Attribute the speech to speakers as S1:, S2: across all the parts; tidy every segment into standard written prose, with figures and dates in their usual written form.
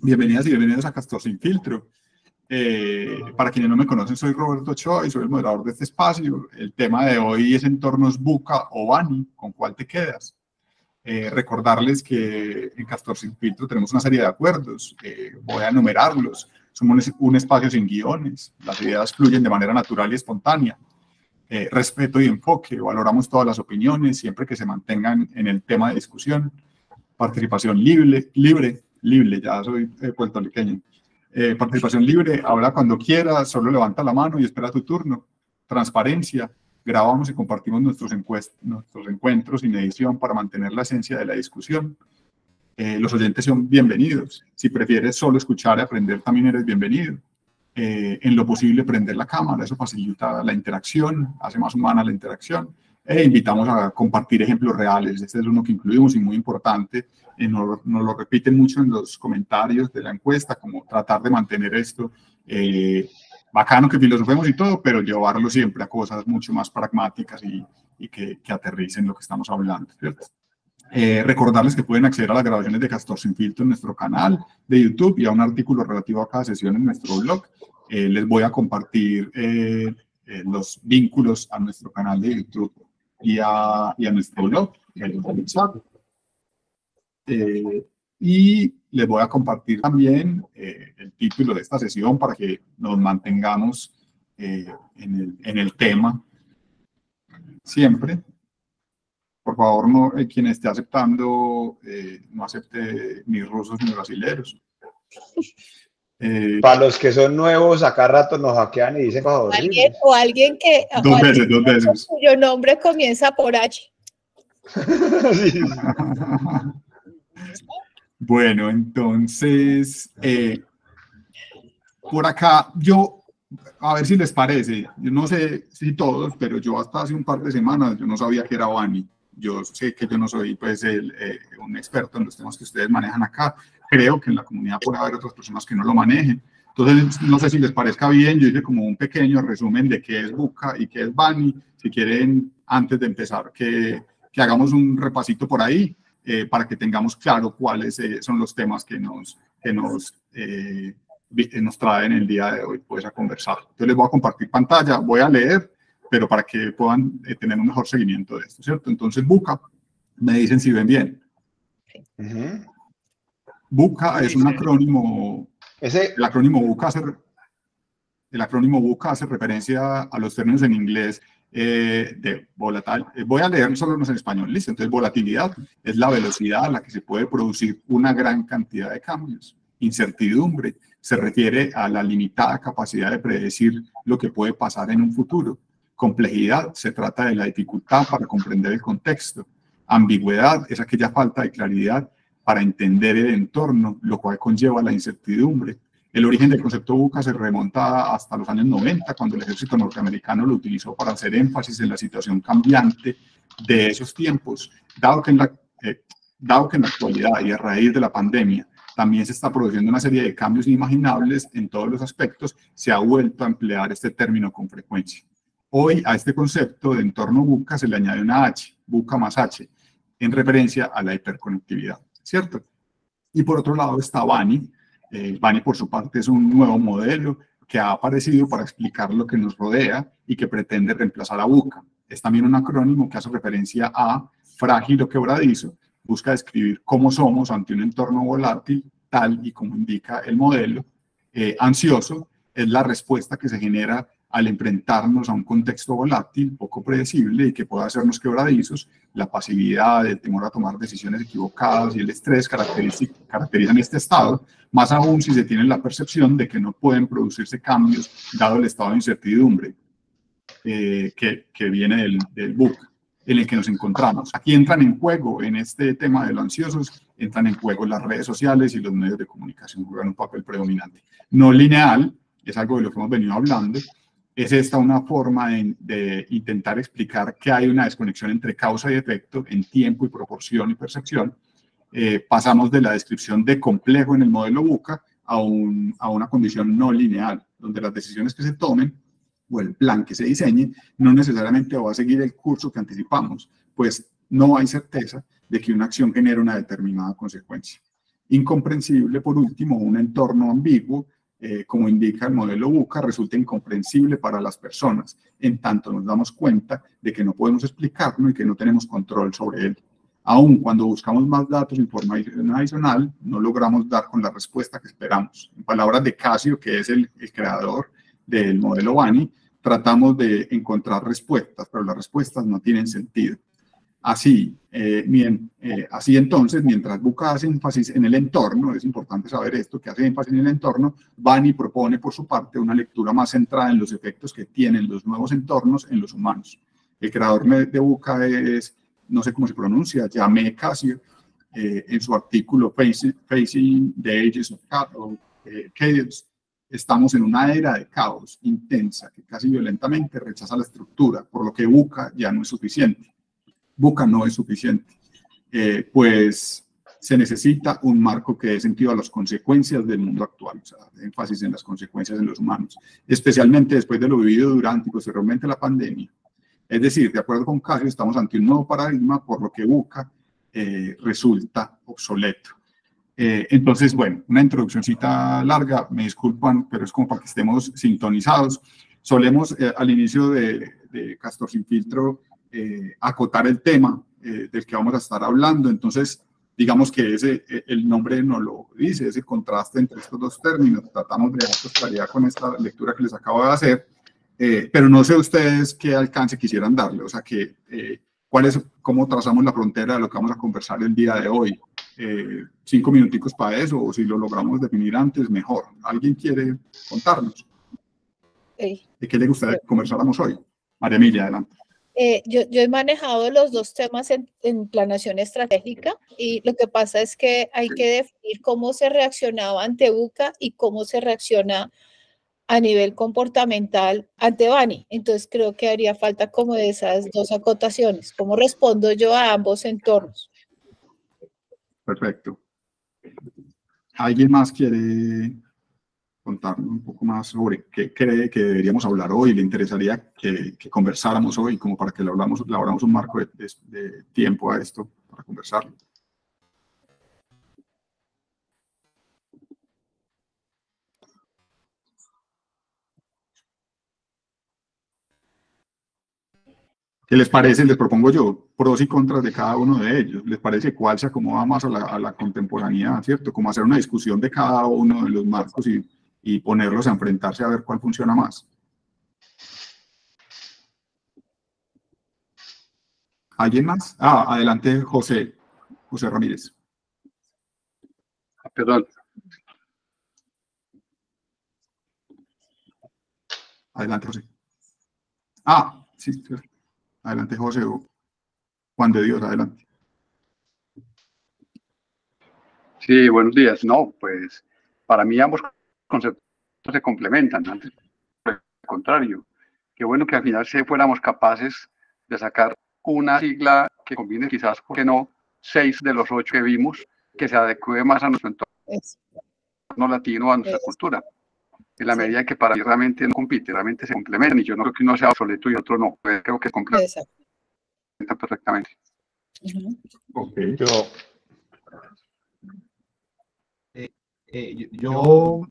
S1: Bienvenidas y bienvenidos a Castor Sin Filtro. Para quienes no me conocen, soy Roberto Ochoa y soy el moderador de este espacio. El tema de hoy es entornos VUCA o BANI, ¿con cuál te quedas? Recordarles que en Castor Sin Filtro tenemos una serie de acuerdos, voy a enumerarlos. Somos un espacio sin guiones, las ideas fluyen de manera natural y espontánea. Respeto y enfoque, valoramos todas las opiniones siempre que se mantengan en el tema de discusión. Participación libre, ya soy puertorriqueño. Participación libre, habla cuando quieras, solo levanta la mano y espera tu turno. Transparencia, grabamos y compartimos nuestros encuentros sin edición para mantener la esencia de la discusión. Los oyentes son bienvenidos. Si prefieres solo escuchar y aprender, también eres bienvenido. En lo posible, prender la cámara, eso facilita la interacción, hace más humana la interacción. Invitamos a compartir ejemplos reales. Este es uno que incluimos y muy importante. Nos lo repiten mucho en los comentarios de la encuesta, como tratar de mantener esto bacano que filosofemos y todo, pero llevarlo siempre a cosas mucho más pragmáticas y que aterricen lo que estamos hablando, ¿cierto? Recordarles que pueden acceder a las grabaciones de Castor Sin Filtro en nuestro canal de YouTube y a un artículo relativo a cada sesión en nuestro blog. Les voy a compartir los vínculos a nuestro canal de YouTube y a nuestro blog, y les voy a compartir también el título de esta sesión para que nos mantengamos en el tema siempre. Por favor, no, quien esté aceptando, no acepte ni rusos ni brasileños.
S2: Para los que son nuevos, acá rato nos hackean y dicen cosas horribles.
S3: O alguien que...
S1: Dos veces.
S3: Cuyo nombre comienza por H.
S2: Sí.
S1: Bueno, entonces, por acá, yo, a ver si les parece, yo no sé si todos, pero yo hasta hace un par de semanas, yo no sabía que era BANI. Yo sé que yo no soy pues un experto en los temas que ustedes manejan acá. Creo que en la comunidad puede haber otras personas que no lo manejen. Entonces, no sé si les parezca bien, yo hice como un pequeño resumen de qué es VUCA y qué es BANI. Si quieren, antes de empezar, que hagamos un repasito por ahí para que tengamos claro cuáles son los temas que nos traen el día de hoy pues, a conversar. Entonces, les voy a compartir pantalla, voy a leer, pero para que puedan tener un mejor seguimiento de esto, ¿cierto? Entonces, VUCA, me dicen si ven bien. VUCA es un acrónimo. El acrónimo VUCA hace referencia a los términos en inglés de volatil. Voy a leer solo unos en español, ¿listo? Entonces, volatilidad es la velocidad a la que se puede producir una gran cantidad de cambios. Incertidumbre se refiere a la limitada capacidad de predecir lo que puede pasar en un futuro. Complejidad se trata de la dificultad para comprender el contexto. Ambigüedad es aquella falta de claridad para entender el entorno, lo cual conlleva la incertidumbre. El origen del concepto VUCA se remonta hasta los años 90, cuando el ejército norteamericano lo utilizó para hacer énfasis en la situación cambiante de esos tiempos, dado que en la actualidad y a raíz de la pandemia también se está produciendo una serie de cambios inimaginables en todos los aspectos, se ha vuelto a emplear este término con frecuencia. Hoy a este concepto de entorno VUCA se le añade una H, VUCA más H, en referencia a la hiperconectividad, ¿cierto? Y por otro lado está BANI. BANI por su parte es un nuevo modelo que ha aparecido para explicar lo que nos rodea y que pretende reemplazar a VUCA. Es también un acrónimo que hace referencia a frágil o quebradizo, busca describir cómo somos ante un entorno volátil, tal y como indica el modelo. Ansioso es la respuesta que se genera al enfrentarnos a un contexto volátil, poco predecible y que pueda hacernos quebradizos. La pasividad, el temor a tomar decisiones equivocadas y el estrés caracterizan este estado, más aún si se tiene la percepción de que no pueden producirse cambios dado el estado de incertidumbre que viene del VUCA en el que nos encontramos. Aquí entran en juego, en este tema de los ansiosos, entran en juego las redes sociales y los medios de comunicación, juegan un papel predominante. No lineal, es algo de lo que hemos venido hablando. Es esta una forma de intentar explicar que hay una desconexión entre causa y efecto en tiempo y proporción y percepción. Pasamos de la descripción de complejo en el modelo VUCA a una condición no lineal, donde las decisiones que se tomen o el plan que se diseñe no necesariamente va a seguir el curso que anticipamos, pues no hay certeza de que una acción genera una determinada consecuencia. Incomprensible, por último, un entorno ambiguo, como indica el modelo VUCA, resulta incomprensible para las personas, en tanto nos damos cuenta de que no podemos explicarlo y que no tenemos control sobre él. Aun cuando buscamos más datos, información adicional, no logramos dar con la respuesta que esperamos. En palabras de Casio, que es el creador del modelo Bani, tratamos de encontrar respuestas, pero las respuestas no tienen sentido. Así entonces, mientras VUCA hace énfasis en el entorno, es importante saber esto, que hace énfasis en el entorno, Bani propone por su parte una lectura más centrada en los efectos que tienen los nuevos entornos en los humanos. El creador de VUCA es, no sé cómo se pronuncia, Jaime Casio, en su artículo Facing the Ages of Chaos, estamos en una era de caos intensa que casi violentamente rechaza la estructura, por lo que VUCA ya no es suficiente. VUCA no es suficiente, pues se necesita un marco que dé sentido a las consecuencias del mundo actual, o sea, énfasis en las consecuencias en los humanos, especialmente después de lo vivido durante y posteriormente la pandemia. Es decir, de acuerdo con Casio, estamos ante un nuevo paradigma, por lo que VUCA resulta obsoleto. Entonces, bueno, una introduccióncita larga, me disculpan, pero es como para que estemos sintonizados. Solemos al inicio de Castor Sin Filtro acotar el tema del que vamos a estar hablando, entonces digamos que el nombre nos lo dice, ese contraste entre estos dos términos. Tratamos de dar claridad con esta lectura que les acabo de hacer, pero no sé ustedes qué alcance quisieran darle, o sea, cómo trazamos la frontera de lo que vamos a conversar el día de hoy. 5 minuticos para eso, o si lo logramos definir antes, mejor. ¿Alguien quiere contarnos? ¿De qué le gustaría que conversáramos hoy? María Emilia, adelante.
S3: Yo he manejado los dos temas en planeación estratégica, y lo que pasa es que hay que definir cómo se reaccionaba ante VUCA y cómo se reacciona a nivel comportamental ante Bani. Entonces creo que haría falta como de esas dos acotaciones. ¿Cómo respondo yo a ambos entornos?
S1: Perfecto. ¿Alguien más quiere contarnos un poco más sobre qué cree que deberíamos hablar hoy? ¿Le interesaría que conversáramos hoy, como para que le abramos un marco de tiempo a esto para conversarlo? ¿Qué les parece? Les propongo yo pros y contras de cada uno de ellos. ¿Les parece cuál se acomoda más a la contemporaneidad, cierto? Como hacer una discusión de cada uno de los marcos y ponerlos a enfrentarse a ver cuál funciona más. ¿Alguien más? Adelante, José Ramírez.
S4: Perdón.
S1: Adelante, José. Sí. Adelante, José. Juan de Dios, adelante.
S4: Sí, buenos días. No, pues para mí ambos conceptos se complementan. Antes, por el contrario, qué bueno que al final fuéramos capaces de sacar una sigla que combine quizás, ¿por qué no?, 6 de los 8 que vimos, que se adecue más a nuestro entorno latino, a nuestra cultura. En la medida que para mí realmente no compite, realmente se complementan, y yo no creo que uno sea obsoleto y otro no. Creo que complementan perfectamente.
S1: Okay.
S5: Yo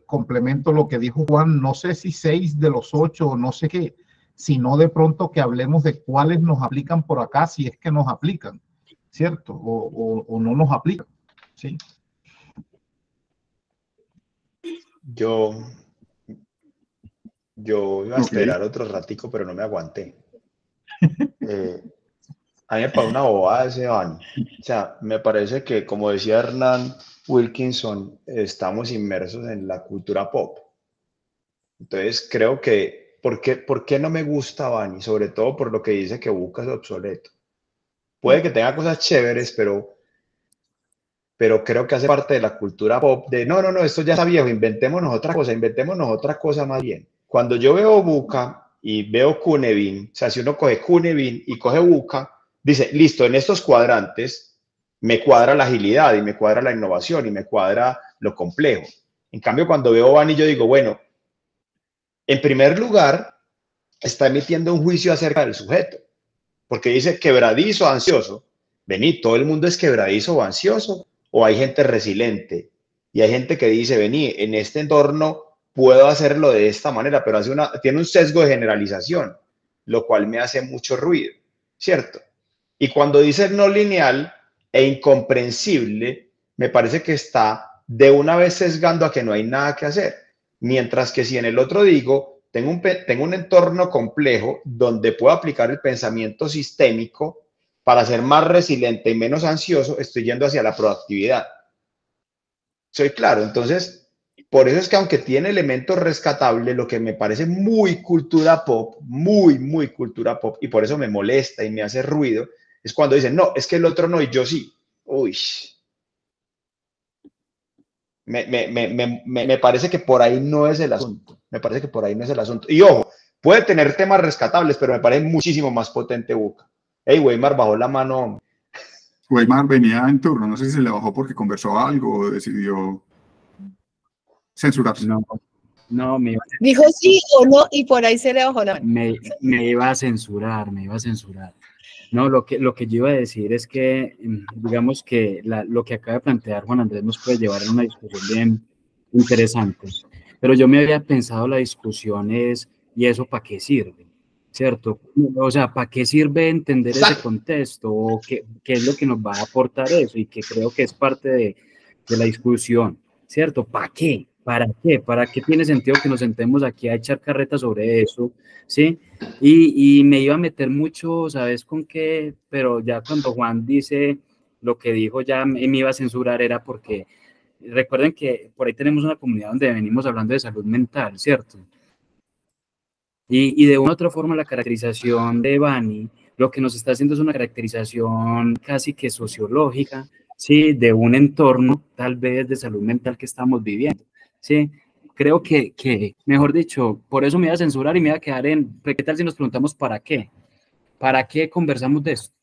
S5: complemento lo que dijo Juan. No sé si 6 de los 8, no sé qué, sino de pronto que hablemos de cuáles nos aplican por acá, si es que nos aplican, ¿cierto? O no nos aplican, ¿sí?
S2: Yo iba a esperar otro ratico, pero no me aguanté. A mí me parece una bobada ese Bani. O sea, me parece que, como decía Hernán Wilkinson, estamos inmersos en la cultura pop. Entonces, creo que, ¿por qué no me gusta Bani? Sobre todo por lo que dice que VUCA es obsoleto. Puede que tenga cosas chéveres, pero creo que hace parte de la cultura pop de, no, esto ya está viejo, inventémonos otra cosa más bien. Cuando yo veo VUCA y veo Cunevin, o sea, si uno coge Cunevin y coge VUCA, dice, listo, en estos cuadrantes me cuadra la agilidad y me cuadra la innovación y me cuadra lo complejo. En cambio, cuando veo Bani, yo digo, bueno, en primer lugar, está emitiendo un juicio acerca del sujeto, porque dice quebradizo, ansioso. vení, todo el mundo es quebradizo o ansioso, o hay gente resiliente, y hay gente que dice, vení, en este entorno puedo hacerlo de esta manera, pero tiene un sesgo de generalización, lo cual me hace mucho ruido, ¿cierto? Y cuando dice no lineal e incomprensible, me parece que está de una vez sesgando a que no hay nada que hacer. Mientras que si en el otro digo, tengo un entorno complejo donde puedo aplicar el pensamiento sistémico para ser más resiliente y menos ansioso, estoy yendo hacia la proactividad. Soy claro, entonces, por eso es que aunque tiene elementos rescatables, lo que me parece muy cultura pop, muy cultura pop, y por eso me molesta y me hace ruido, es cuando dicen, no, es que el otro no y yo sí. Uy. Me parece que por ahí no es el asunto. Me parece que por ahí no es el asunto. Y ojo, puede tener temas rescatables, pero me parece muchísimo más potente Buca. Hey, Weimar bajó la mano.
S1: Weimar venía en turno, no sé si se le bajó porque conversó algo o decidió censurarse.
S6: No, me iba a...
S3: Dijo sí o no y por ahí se le bajó la mano.
S6: Me iba a censurar. No, lo que yo iba a decir es que, digamos que lo que acaba de plantear Juan Andrés nos puede llevar a una discusión bien interesante, pero yo me había pensado la discusión es, ¿y eso para qué sirve? ¿Cierto? O sea, ¿para qué sirve entender ese contexto? ¿O qué es lo que nos va a aportar eso? Y que creo que es parte de la discusión, ¿cierto? ¿Para qué? ¿Para qué? ¿Para qué tiene sentido que nos sentemos aquí a echar carreta sobre eso? ¿Sí? Y me iba a meter mucho, ¿sabes con qué? Pero ya cuando Juan dice lo que dijo, ya me iba a censurar, era porque recuerden que por ahí tenemos una comunidad donde venimos hablando de salud mental, ¿cierto? Y de una u otra forma la caracterización de Bani, lo que nos está haciendo es una caracterización casi que sociológica, ¿sí? De un entorno, tal vez, de salud mental que estamos viviendo, ¿sí? Creo que, mejor dicho, por eso me iba a censurar y me iba a quedar en, ¿qué tal si nos preguntamos para qué? ¿Para qué conversamos de esto?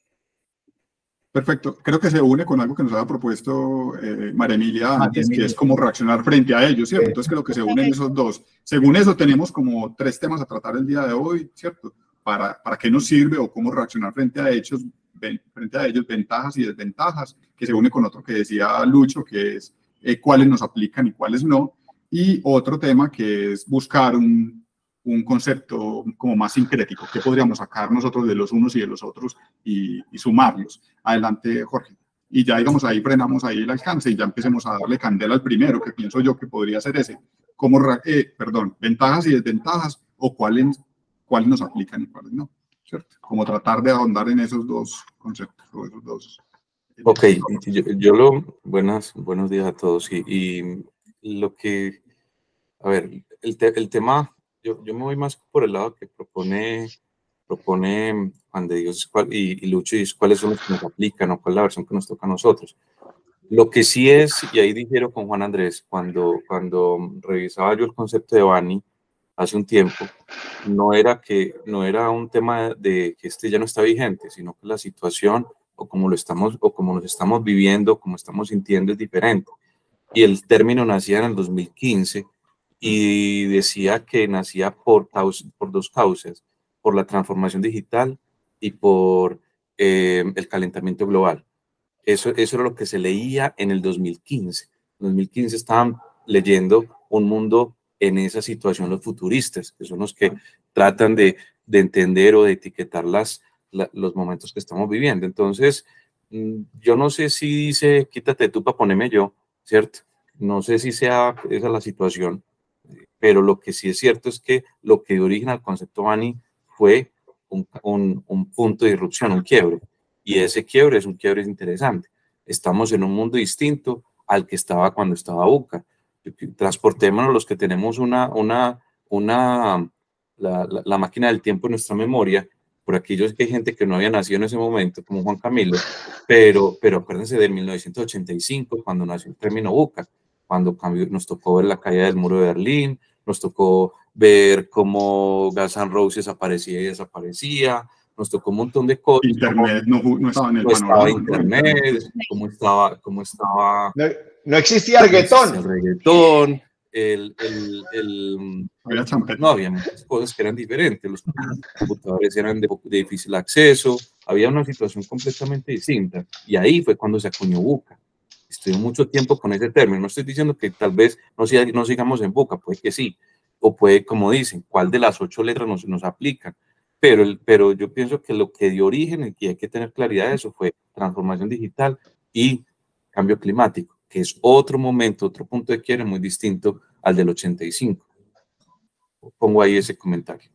S1: Perfecto, creo que se une con algo que nos había propuesto María Emilia antes, que es cómo reaccionar frente a ellos, ¿cierto? Entonces creo que se unen esos dos. Según eso tenemos como 3 temas a tratar el día de hoy, ¿cierto? Para qué nos sirve o cómo reaccionar frente a ellos, ventajas y desventajas, que se une con otro que decía Lucho, que es cuáles nos aplican y cuáles no. Y otro tema que es buscar un concepto como más sincrético, que podríamos sacar nosotros de los unos y de los otros y sumarlos. Adelante, Jorge. Y ya, digamos, ahí frenamos ahí el alcance y ya empecemos a darle candela al primero, que pienso yo que podría ser ese. Ventajas y desventajas, o cuáles nos aplican y cuáles no, ¿cierto? Como tratar de ahondar en esos dos conceptos, o esos dos.
S7: Ok, buenos días a todos. Y lo que, a ver, el tema... Yo me voy más por el lado que propone Juan de Dios y Lucho, y cuáles son los que nos aplican o cuál es la versión que nos toca a nosotros. Lo que sí es, y ahí difiero con Juan Andrés, cuando revisaba yo el concepto de Bani hace un tiempo, no era un tema de que ya no está vigente, sino que la situación o como nos estamos viviendo, como estamos sintiendo es diferente. Y el término nacía en el 2015, y decía que nacía por 2 causas, por la transformación digital y por el calentamiento global. Eso era lo que se leía en el 2015. En 2015 estaban leyendo un mundo en esa situación los futuristas, que son los que tratan de entender o de etiquetar los momentos que estamos viviendo. Entonces, yo no sé si dice, quítate tú para ponerme yo, ¿cierto? No sé si sea esa la situación, pero lo que sí es cierto es que lo que dio origen al concepto Bani fue un punto de irrupción, un quiebre, y ese quiebre es un quiebre interesante. Estamos en un mundo distinto al que estaba cuando estaba Buca. Transportémonos los que tenemos la máquina del tiempo en nuestra memoria, por aquellos que hay gente que no había nacido en ese momento, como Juan Camilo, pero acuérdense de 1985, cuando nació el término Buca, cuando nos tocó ver la caída del muro de Berlín, nos tocó ver cómo Guns N' Roses aparecía y desaparecía, nos tocó un montón de cosas.
S1: Internet no estaba en el panorama.
S7: Estaba Internet, cómo estaba
S2: no existía reggaetón.
S7: No existía el reggaetón, no, había muchas cosas que eran diferentes, los computadores eran de difícil acceso, había una situación completamente distinta, y ahí fue cuando se acuñó VUCA. Estuve mucho tiempo con ese término, no estoy diciendo que tal vez no sigamos en VUCA, puede que sí, o puede, como dicen, cuál de las 8 letras nos aplican, pero yo pienso que lo que dio origen, y hay que tener claridad de eso, fue transformación digital y cambio climático, que es otro momento, otro punto de quiebre muy distinto al del 85. Pongo ahí ese comentario.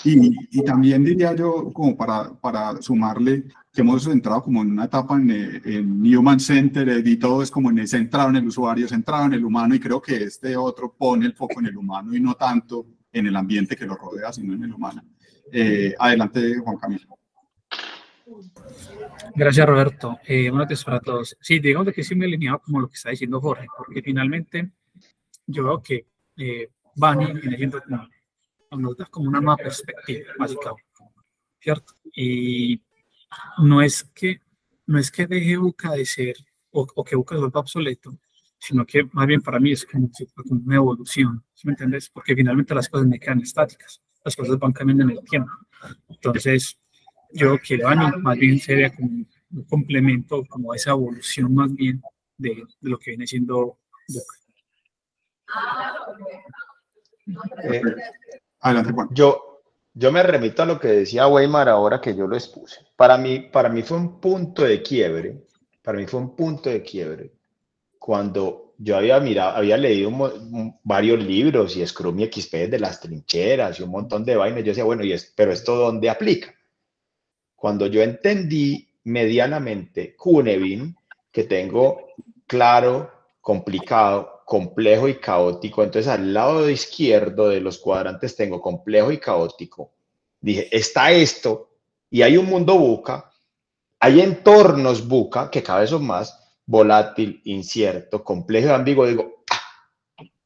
S1: Y también diría yo, como para sumarle, que hemos entrado como en una etapa en Human Centered y todo es como centrado en el usuario, centrado en el humano, y creo que este otro pone el foco en el humano y no tanto en el ambiente que lo rodea, sino en el humano. Adelante, Juan Camilo.
S8: Gracias, Roberto. Buenas tardes para todos. Sí, digamos que sí me he alineado como lo que está diciendo Jorge, porque finalmente yo veo que Bani viene siendo nos da como una nueva perspectiva, básicamente, ¿cierto? Y no es que deje VUCA de ser, o que VUCA se vuelva obsoleto, sino que más bien para mí es como una evolución, ¿sí me entiendes? Porque finalmente las cosas no quedan estáticas, las cosas van cambiando en el tiempo. Entonces, yo creo que Bani más bien sería como un complemento, como esa evolución más bien de lo que viene siendo VUCA.
S1: Adelante, Juan.
S2: Yo me remito a lo que decía Weimar ahora que yo lo expuse. Para mí fue un punto de quiebre. Para mí fue un punto de quiebre cuando yo había leído varios libros y Scrum y XP de las trincheras y un montón de vainas. Yo decía, bueno, pero ¿esto dónde aplica? Cuando yo entendí medianamente Cunevin, que tengo claro, complicado, complejo y caótico, entonces al lado izquierdo de los cuadrantes tengo complejo y caótico. Dije, está esto y hay un mundo VUCA, hay entornos VUCA que cada vez son más volátil, incierto, complejo y ambiguo. Digo,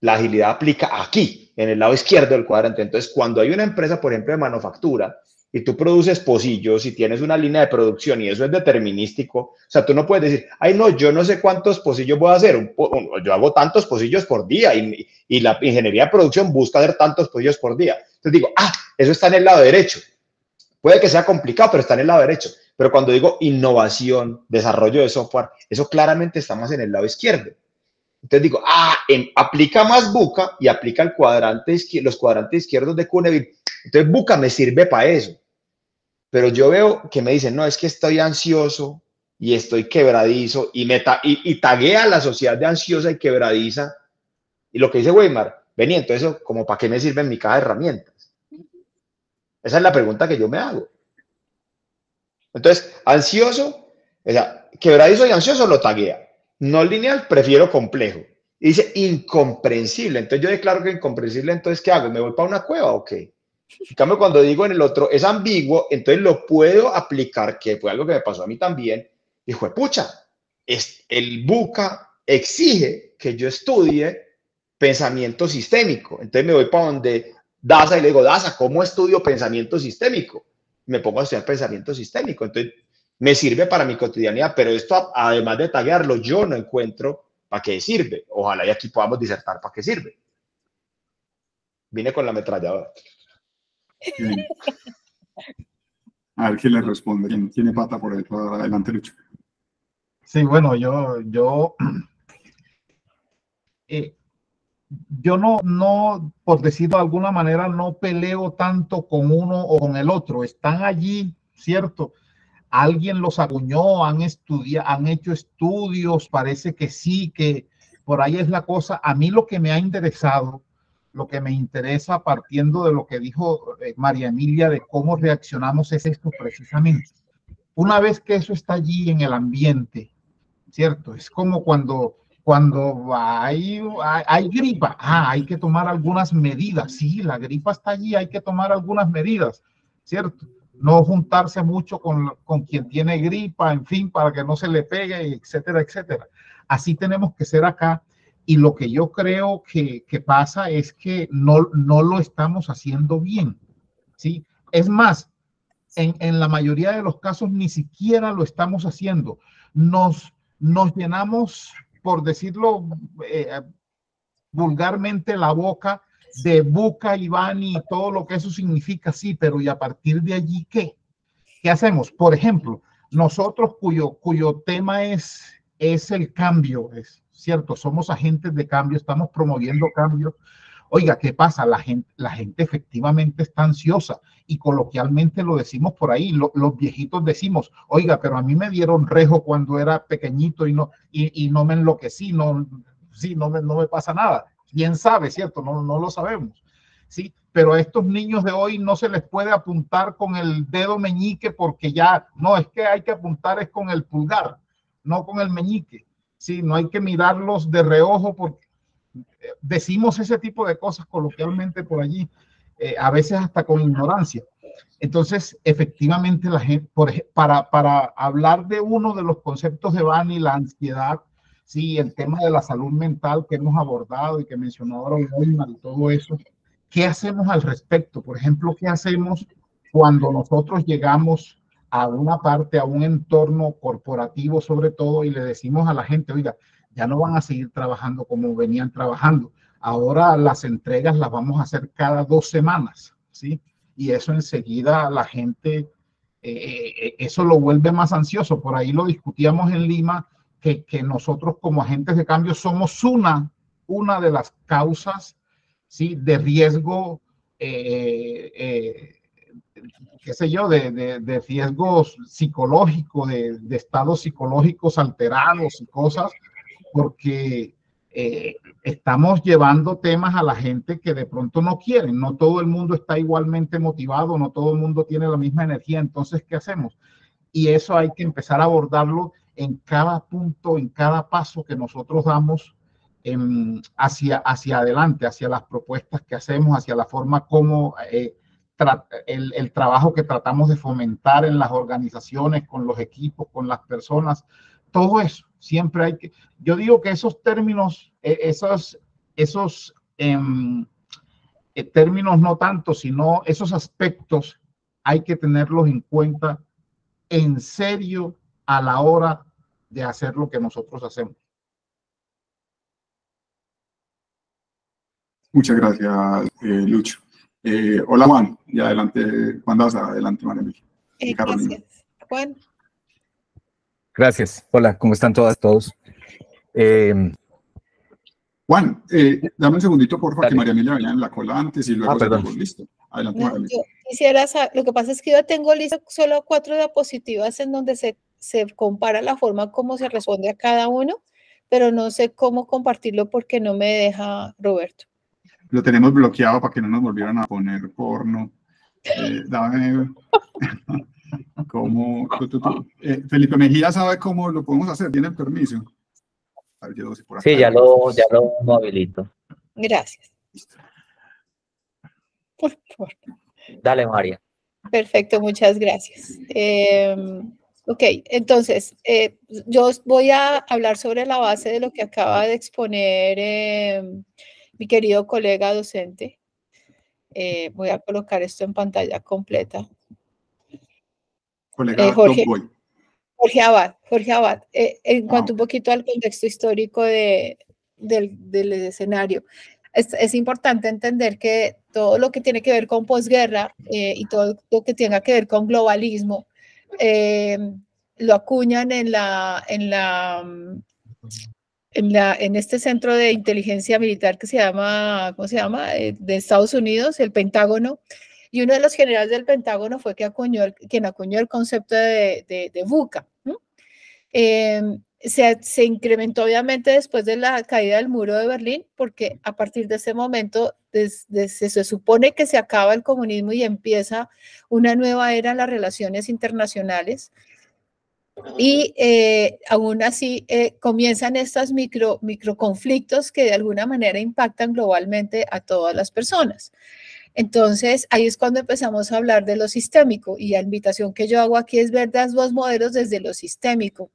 S2: la agilidad aplica aquí, en el lado izquierdo del cuadrante. Entonces, cuando hay una empresa, por ejemplo, de manufactura, y tú produces pocillos y tienes una línea de producción y eso es determinístico, o sea, tú no puedes decir, ay, no, yo no sé cuántos pocillos voy a hacer, yo hago tantos pocillos por día y la ingeniería de producción busca hacer tantos pocillos por día. Entonces digo, eso está en el lado derecho. Puede que sea complicado, pero está en el lado derecho. Pero cuando digo innovación, desarrollo de software, eso claramente está más en el lado izquierdo. Entonces digo, aplica más VUCA y aplica el los cuadrantes izquierdos de Cunevin. Entonces VUCA me sirve para eso. Pero yo veo que me dicen, no, es que estoy ansioso y estoy quebradizo y taguea a la sociedad de ansiosa y quebradiza. Y lo que dice Weimar, vení, entonces, ¿como para qué me sirve en mi caja de herramientas? Esa es la pregunta que yo me hago. Entonces, ansioso, o sea, quebradizo y ansioso lo taguea. No lineal, prefiero complejo. Y dice incomprensible. Entonces yo declaro que incomprensible, entonces ¿qué hago? ¿Me voy para una cueva o qué? En cambio, cuando digo en el otro es ambiguo, entonces lo puedo aplicar, que fue algo que me pasó a mí también. Y fue, pucha, el VUCA exige que yo estudie pensamiento sistémico. Entonces me voy para donde Daza y le digo, Daza, ¿cómo estudio pensamiento sistémico? Me pongo a estudiar pensamiento sistémico. Entonces me sirve para mi cotidianidad, pero esto, además de taguearlo, yo no encuentro para qué sirve. Ojalá y aquí podamos disertar para qué sirve. Vine con la ametralladora.
S1: Bien. A ver quién le responde. ¿Quién tiene pata por ahí? Adelante, Lucho.
S5: Sí, bueno, yo no, por decirlo de alguna manera, no peleo tanto con uno o con el otro. Están allí, ¿cierto? Alguien los acuñó, han hecho estudios, parece que sí, que por ahí es la cosa. A mí lo que me ha interesado, lo que me interesa partiendo de lo que dijo María Emilia de cómo reaccionamos es esto precisamente. Una vez que eso está allí en el ambiente, ¿cierto? Es como cuando hay gripa, hay que tomar algunas medidas. Sí, la gripa está allí, hay que tomar algunas medidas, ¿cierto? No juntarse mucho con quien tiene gripa, en fin, para que no se le pegue, etcétera, etcétera. Así tenemos que ser acá. Y lo que yo creo que pasa es que no lo estamos haciendo bien, ¿sí? Es más, en la mayoría de los casos ni siquiera lo estamos haciendo. Nos llenamos por decirlo vulgarmente, la boca de VUCA y Bani y todo lo que eso significa, sí, pero ¿y a partir de allí qué? ¿Qué hacemos? Por ejemplo, nosotros cuyo tema es el cambio, es cierto, somos agentes de cambio, estamos promoviendo cambio. Oiga, ¿qué pasa? La gente efectivamente está ansiosa y coloquialmente lo decimos por ahí, los viejitos decimos, oiga, pero a mí me dieron rejo cuando era pequeñito y no me enloquecí, no me pasa nada. Quién sabe, ¿cierto? No lo sabemos, ¿sí? Pero a estos niños de hoy no se les puede apuntar con el dedo meñique porque ya, no, es que hay que apuntar es con el pulgar, no con el meñique, ¿sí? No hay que mirarlos de reojo porque decimos ese tipo de cosas coloquialmente por allí, a veces hasta con ignorancia. Entonces, efectivamente, la gente, para hablar de uno de los conceptos de Bani, la ansiedad, sí, el tema de la salud mental que hemos abordado y que mencionó ahora Wilmar y todo eso, ¿qué hacemos al respecto? Por ejemplo, ¿qué hacemos cuando nosotros llegamos a una parte, a un entorno corporativo sobre todo, y le decimos a la gente, oiga, ya no van a seguir trabajando como venían trabajando, ahora las entregas las vamos a hacer cada 2 semanas, ¿sí? Y eso enseguida la gente, eso lo vuelve más ansioso. Por ahí lo discutíamos en Lima, que nosotros como agentes de cambio somos una de las causas, ¿sí?, de riesgo, qué sé yo, de riesgos psicológicos, de estados psicológicos alterados y cosas, porque estamos llevando temas a la gente que de pronto no quieren. No todo el mundo está igualmente motivado, no todo el mundo tiene la misma energía. Entonces, ¿qué hacemos? Y eso hay que empezar a abordarlo en cada punto, en cada paso que nosotros damos hacia adelante, hacia las propuestas que hacemos, hacia la forma como el trabajo que tratamos de fomentar en las organizaciones, con los equipos, con las personas, todo eso. Siempre hay que, yo digo que esos términos, esos términos no tanto, sino esos aspectos hay que tenerlos en cuenta en serio a la hora de hacer lo que nosotros hacemos.
S1: Muchas gracias, Lucho. Hola, Juan. Y adelante, Juan Daza, adelante, María Emilia.
S3: Gracias, Juan.
S9: Gracias. Hola, ¿cómo están todas, todos?
S1: Juan, dame un segundito, por favor, que María Emilia venía en la cola antes y luego
S9: perdón.
S1: Listo. Adelante, María Emilia.
S3: Yo quisiera saber, lo que pasa es que yo tengo listo solo 4 diapositivas en donde se compara la forma como se responde a cada uno, pero no sé cómo compartirlo porque no me deja Roberto.
S1: Lo tenemos bloqueado para que no nos volvieran a poner porno. Dame... ¿Cómo? Felipe Mejía sabe cómo lo podemos hacer, ¿tiene el permiso? A ver, yo por acá.
S10: Sí, ya lo habilito.
S3: Gracias.
S1: Listo.
S3: Por favor.
S10: Dale, María.
S3: Perfecto, muchas gracias. Ok, entonces, yo voy a hablar sobre la base de lo que acaba de exponer mi querido colega docente. Voy a colocar esto en pantalla completa.
S1: Colega
S3: Jorge Abad, en cuanto un poquito al contexto histórico del escenario. Es importante entender que todo lo que tiene que ver con posguerra y todo lo que tenga que ver con globalismo lo acuñan en este centro de inteligencia militar que se llama, ¿cómo se llama? De Estados Unidos, el Pentágono. Y uno de los generales del Pentágono fue quien acuñó el concepto de VUCA. Se incrementó obviamente después de la caída del muro de Berlín, porque a partir de ese momento se supone que se acaba el comunismo y empieza una nueva era en las relaciones internacionales. Y aún así comienzan estos microconflictos que de alguna manera impactan globalmente a todas las personas. Entonces, ahí es cuando empezamos a hablar de lo sistémico, y la invitación que yo hago aquí es ver los 2 modelos desde lo sistémico.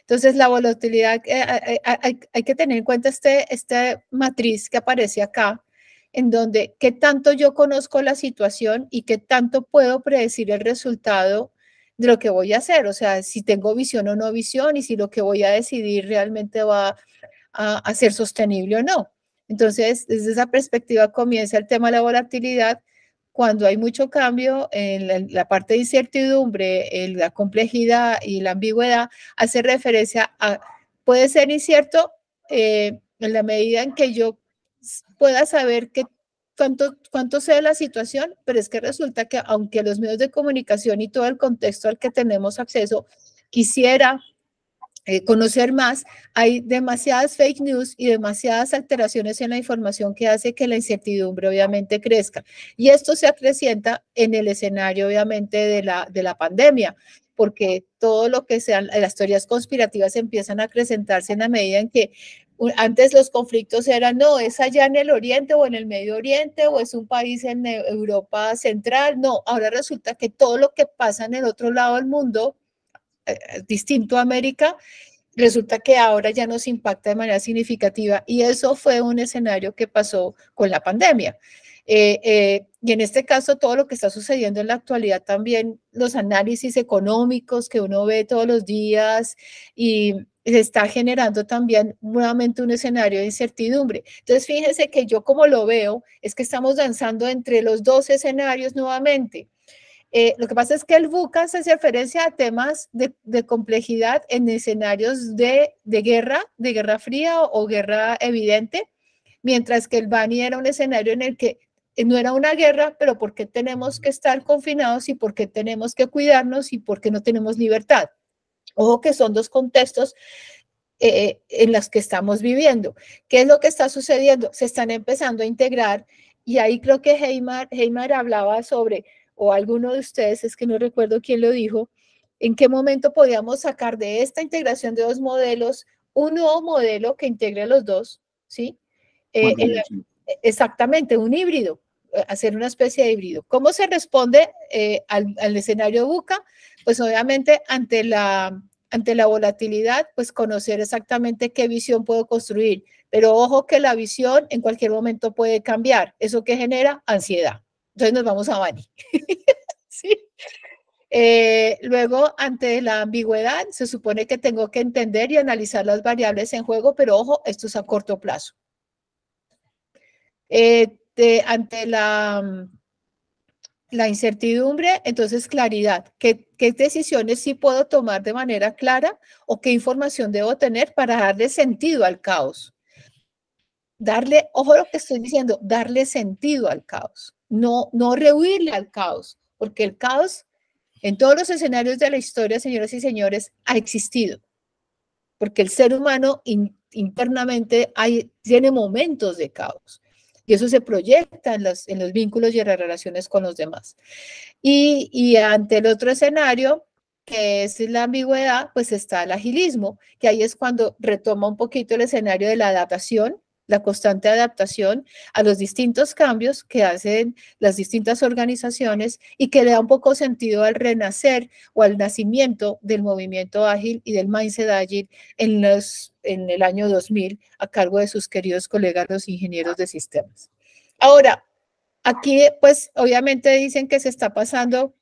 S3: Entonces, la volatilidad, hay que tener en cuenta esta matriz que aparece acá, en donde qué tanto yo conozco la situación y qué tanto puedo predecir el resultado de lo que voy a hacer, o sea, si tengo visión o no visión y si lo que voy a decidir realmente va a ser sostenible o no. Entonces, desde esa perspectiva comienza el tema de la volatilidad. Cuando hay mucho cambio en la parte de incertidumbre, en la complejidad y la ambigüedad, hace referencia a, puede ser incierto en la medida en que yo pueda saber cuánto sea la situación, pero es que resulta que aunque los medios de comunicación y todo el contexto al que tenemos acceso quisiera conocer más, hay demasiadas fake news y demasiadas alteraciones en la información que hace que la incertidumbre obviamente crezca. Y esto se acrecienta en el escenario obviamente de la pandemia, porque todo lo que sean las teorías conspirativas empiezan a acrecentarse en la medida en que antes los conflictos eran, no, es allá en el Oriente o en el Medio Oriente o es un país en Europa Central. No, ahora resulta que todo lo que pasa en el otro lado del mundo, distinto a América, resulta que ahora ya nos impacta de manera significativa y eso fue un escenario que pasó con la pandemia. Y en este caso, todo lo que está sucediendo en la actualidad también, los análisis económicos que uno ve todos los días y se está generando también nuevamente un escenario de incertidumbre. Entonces, fíjense que yo como lo veo, es que estamos danzando entre los dos escenarios nuevamente. Lo que pasa es que el VUCA hace referencia a temas de complejidad en escenarios de guerra fría o guerra evidente, mientras que el BANI era un escenario en el que no era una guerra, pero porque tenemos que estar confinados y porque tenemos que cuidarnos y porque no tenemos libertad. Ojo que son dos contextos en los que estamos viviendo. ¿Qué es lo que está sucediendo? Se están empezando a integrar y ahí creo que Heimar hablaba sobre, o alguno de ustedes, es que no recuerdo quién lo dijo, en qué momento podíamos sacar de esta integración de dos modelos un nuevo modelo que integre los dos, ¿sí? Exactamente, un híbrido, hacer una especie de híbrido. ¿Cómo se responde al escenario VUCA? Pues obviamente ante la volatilidad, pues conocer exactamente qué visión puedo construir. Pero ojo que la visión en cualquier momento puede cambiar. ¿Eso qué genera? Ansiedad. Entonces nos vamos a Bani. ¿Sí? Luego, ante la ambigüedad, se supone que tengo que entender y analizar las variables en juego, pero ojo, esto es a corto plazo. Ante la incertidumbre, entonces claridad. ¿Qué decisiones sí puedo tomar de manera clara o qué información debo tener para darle sentido al caos? Ojo lo que estoy diciendo, darle sentido al caos, no rehuirle al caos, porque el caos en todos los escenarios de la historia, señoras y señores, ha existido, porque el ser humano internamente tiene momentos de caos. Y eso se proyecta en los vínculos y en las relaciones con los demás. Y ante el otro escenario, que es la ambigüedad, pues está el agilismo, que ahí es cuando retoma un poquito el escenario de la adaptación, la constante adaptación a los distintos cambios que hacen las distintas organizaciones y que le da un poco sentido al renacer o al nacimiento del movimiento ágil y del mindset ágil en el año 2000 a cargo de sus queridos colegas los ingenieros de sistemas. Ahora, aquí pues obviamente dicen que se está pasando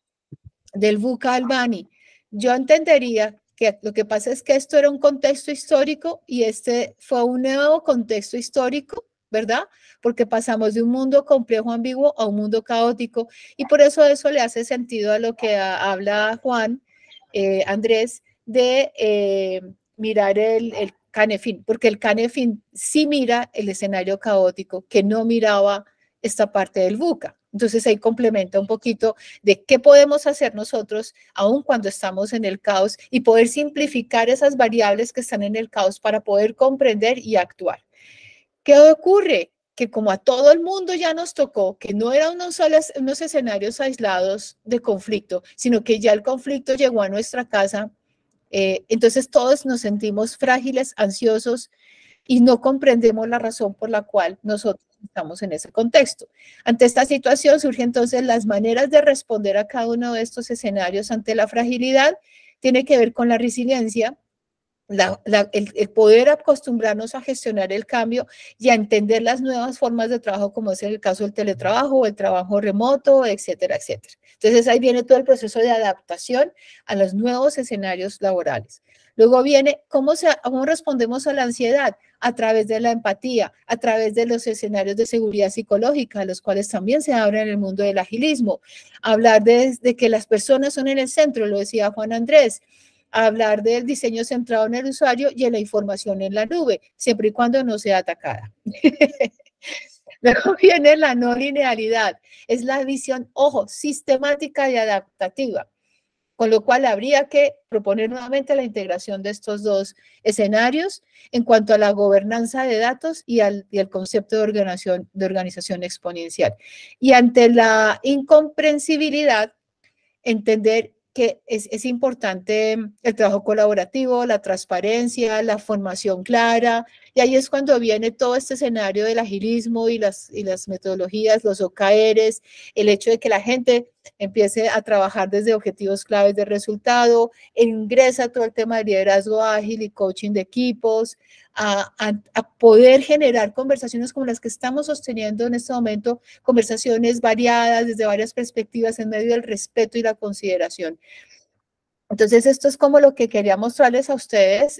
S3: del VUCA al BANI. Yo entendería que lo que pasa es que esto era un contexto histórico y este fue un nuevo contexto histórico, ¿verdad? Porque pasamos de un mundo complejo, ambiguo, a un mundo caótico y por eso le hace sentido a lo que habla Juan, Andrés, de mirar el CANEFIN, porque el CANEFIN sí mira el escenario caótico que no miraba esta parte del VUCA. Entonces ahí complementa un poquito de qué podemos hacer nosotros aun cuando estamos en el caos y poder simplificar esas variables que están en el caos para poder comprender y actuar. ¿Qué ocurre? Que como a todo el mundo ya nos tocó, que no eran unos escenarios aislados de conflicto, sino que ya el conflicto llegó a nuestra casa, entonces todos nos sentimos frágiles, ansiosos y no comprendemos la razón por la cual nosotros estamos en ese contexto. Ante esta situación surgen entonces las maneras de responder a cada uno de estos escenarios ante la fragilidad. Tiene que ver con la resiliencia, el poder acostumbrarnos a gestionar el cambio y a entender las nuevas formas de trabajo, como es el caso del teletrabajo o el trabajo remoto, etcétera, etcétera. Entonces ahí viene todo el proceso de adaptación a los nuevos escenarios laborales. Luego viene cómo respondemos a la ansiedad a través de la empatía, a través de los escenarios de seguridad psicológica, los cuales también se abren en el mundo del agilismo. Hablar de que las personas son en el centro, lo decía Juan Andrés. Hablar del diseño centrado en el usuario y en la información en la nube, siempre y cuando no sea atacada. Luego viene la no linealidad, es la visión, ojo, sistemática y adaptativa, con lo cual habría que proponer nuevamente la integración de estos dos escenarios en cuanto a la gobernanza de datos y al concepto de organización exponencial. Y ante la incomprensibilidad, entender que es importante el trabajo colaborativo, la transparencia, la formación clara, y ahí es cuando viene todo este escenario del agilismo y las metodologías, los OKRs, el hecho de que la gente empiece a trabajar desde objetivos claves de resultado, ingresa todo el tema de liderazgo ágil y coaching de equipos, a poder generar conversaciones como las que estamos sosteniendo en este momento, conversaciones variadas desde varias perspectivas en medio del respeto y la consideración. Entonces, esto es como lo que quería mostrarles a ustedes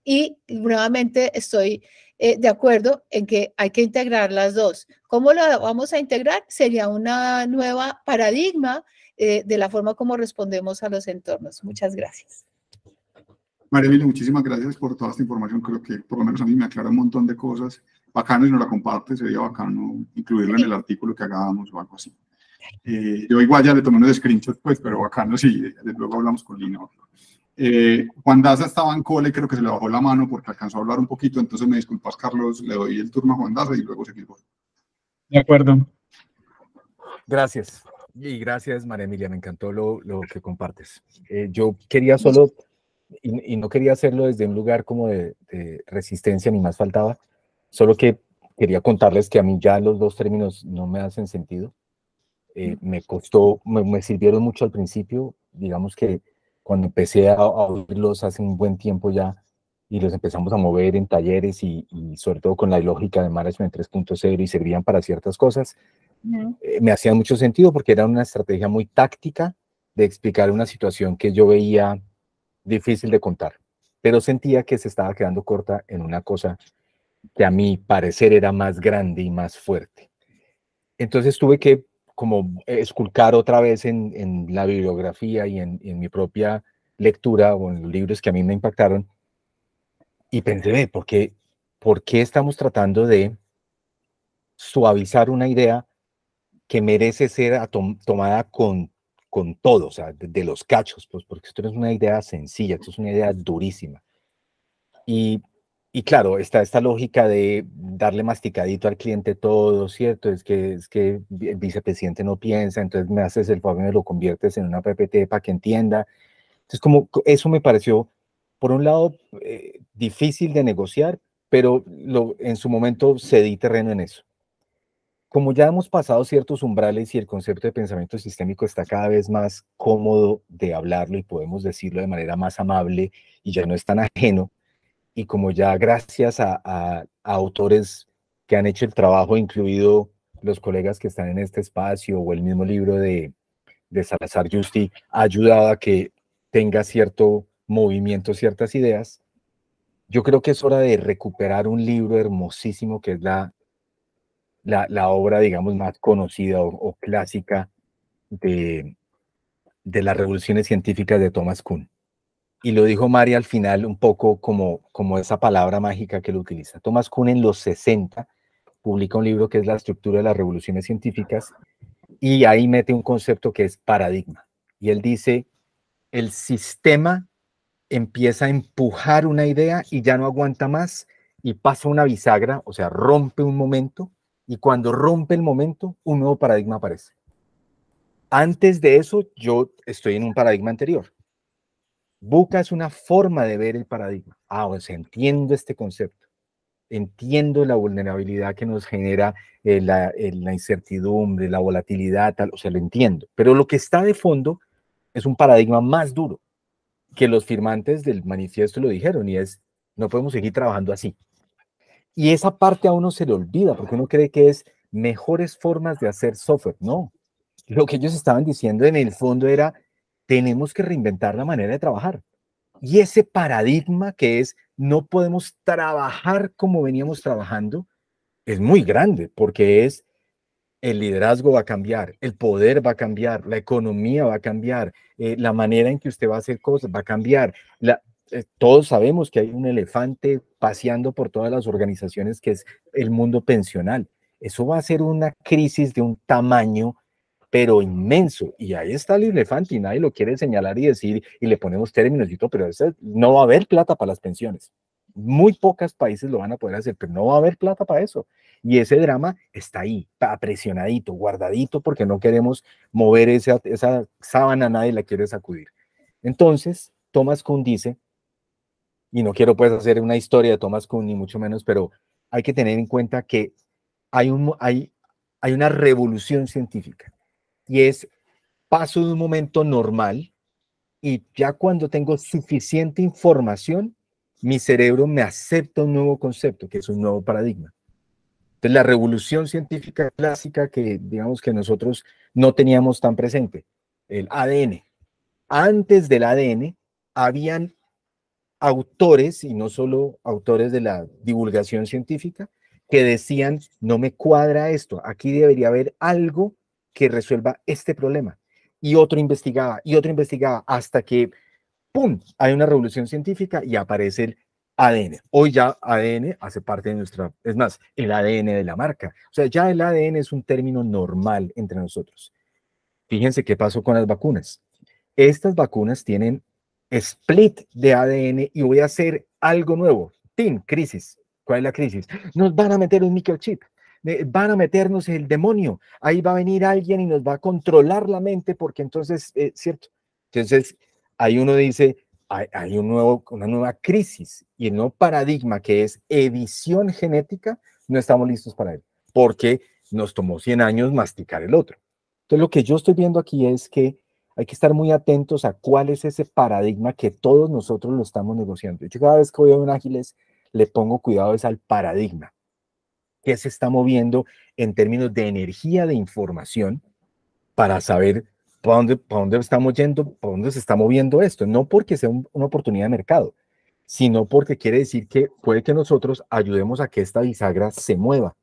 S3: y nuevamente estoy de acuerdo en que hay que integrar las dos. ¿Cómo lo vamos a integrar? Sería una nueva paradigma de la forma como respondemos a los entornos. Muchas gracias.
S1: María Emilia, muchísimas gracias por toda esta información. Creo que por lo menos a mí me aclara un montón de cosas. Bacano, si nos la comparte, sería bacano incluirlo en el artículo que hagamos o algo así. Yo igual ya le tomé unos screenshots, pues, pero bacano, sí, luego hablamos con Lina. Juan Daza estaba en cola y creo que se le bajó la mano porque alcanzó a hablar un poquito, entonces me disculpas, Carlos, le doy el turno a Juan Daza y luego seguimos.
S9: De acuerdo. Gracias. Y gracias, María Emilia, me encantó lo que compartes. Yo quería solo, y no quería hacerlo desde un lugar como de resistencia, ni más faltaba, solo que quería contarles que a mí ya los dos términos no me hacen sentido. Me costó, me sirvieron mucho al principio, digamos que cuando empecé a oírlos hace un buen tiempo ya, y los empezamos a mover en talleres y sobre todo con la lógica de Management 3.0 y servían para ciertas cosas, me hacía mucho sentido porque era una estrategia muy táctica de explicar una situación que yo veía difícil de contar, pero sentía que se estaba quedando corta en una cosa que a mi parecer era más grande y más fuerte. Entonces tuve que como esculcar otra vez en la bibliografía y en mi propia lectura o en los libros que a mí me impactaron y pensé, ¿por qué estamos tratando de suavizar una idea que merece ser tomada con todo, o sea, de los cachos, pues porque esto no es una idea sencilla, esto es una idea durísima. Y claro, está esta lógica de darle masticadito al cliente todo, ¿cierto? Es que el vicepresidente no piensa, entonces me haces el favor y me lo conviertes en una PPT para que entienda. Entonces, como eso me pareció, por un lado, difícil de negociar, pero en su momento cedí terreno en eso. Como ya hemos pasado ciertos umbrales y el concepto de pensamiento sistémico está cada vez más cómodo de hablarlo y podemos decirlo de manera más amable y ya no es tan ajeno, y como ya gracias a autores que han hecho el trabajo, incluido los colegas que están en este espacio o el mismo libro de Salazar Yusti, ha ayudado a que tenga cierto movimiento, ciertas ideas, yo creo que es hora de recuperar un libro hermosísimo que es la obra, digamos, más conocida o clásica de las revoluciones científicas de Thomas Kuhn. Y lo dijo Mari al final un poco como esa palabra mágica que lo utiliza. Thomas Kuhn en los 60 publica un libro que es La estructura de las revoluciones científicas y ahí mete un concepto que es paradigma. Y él dice, el sistema empieza a empujar una idea y ya no aguanta más y pasa una bisagra, o sea, rompe un momento, y cuando rompe el momento, un nuevo paradigma aparece. Antes de eso, yo estoy en un paradigma anterior. VUCA es una forma de ver el paradigma. O sea, entiendo este concepto. Entiendo la vulnerabilidad que nos genera la incertidumbre, la volatilidad, tal, o sea, lo entiendo. Pero lo que está de fondo es un paradigma más duro. que los firmantes del manifiesto lo dijeron, y es, no podemos seguir trabajando así. Y esa parte a uno se le olvida, porque uno cree que es mejores formas de hacer software. No, lo que ellos estaban diciendo en el fondo era, tenemos que reinventar la manera de trabajar. Y ese paradigma que es, no podemos trabajar como veníamos trabajando, es muy grande, porque es, el liderazgo va a cambiar, el poder va a cambiar, la economía va a cambiar, la manera en que usted va a hacer cosas va a cambiar. Todos sabemos que hay un elefante paseando por todas las organizaciones, que es el mundo pensional. Eso va a ser una crisis de un tamaño, pero inmenso. Y ahí está el elefante y nadie lo quiere señalar y decir, y le ponemos términos y todo, pero no va a haber plata para las pensiones. Muy pocos países lo van a poder hacer, pero no va a haber plata para eso. Y ese drama está ahí, apresionadito, guardadito, porque no queremos mover esa sábana, nadie la quiere sacudir. Entonces, Thomas Kuhn dice, y no quiero pues hacer una historia de Thomas Kuhn, ni mucho menos, pero hay que tener en cuenta que hay una revolución científica, y es, paso de un momento normal, y ya cuando tengo suficiente información, mi cerebro me acepta un nuevo concepto, que es un nuevo paradigma. Entonces, la revolución científica clásica que, digamos, que nosotros no teníamos tan presente, el ADN. Antes del ADN, habían autores, y no solo autores de la divulgación científica, que decían, no me cuadra esto, aquí debería haber algo que resuelva este problema. Y otro investigaba, hasta que, ¡pum!, hay una revolución científica y aparece el ADN. Hoy ya ADN hace parte de es más, el ADN de la marca. O sea, ya el ADN es un término normal entre nosotros. Fíjense qué pasó con las vacunas. Estas vacunas tienen split de ADN y voy a hacer algo nuevo. Crisis. ¿Cuál es la crisis? Nos van a meter un microchip. Van a meternos el demonio. Ahí va a venir alguien y nos va a controlar la mente, porque entonces, ¿cierto? Entonces, ahí uno dice, hay una nueva crisis, y el nuevo paradigma, que es edición genética, no estamos listos para él, porque nos tomó 100 años masticar el otro. Entonces, lo que yo estoy viendo aquí es que hay que estar muy atentos a cuál es ese paradigma que todos nosotros lo estamos negociando. Yo cada vez que voy a un Ágiles le pongo cuidado al paradigma, que se está moviendo en términos de energía de información, para saber para dónde estamos yendo, para dónde se está moviendo esto. No porque sea una oportunidad de mercado, sino porque quiere decir que puede que nosotros ayudemos a que esta bisagra se mueva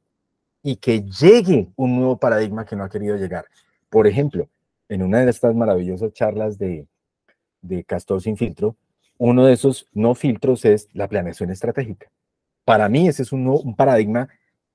S9: y que llegue un nuevo paradigma que no ha querido llegar. Por ejemplo, en una de estas maravillosas charlas de Castor Sin Filtro, uno de esos no filtros es la planeación estratégica. Para mí ese es un paradigma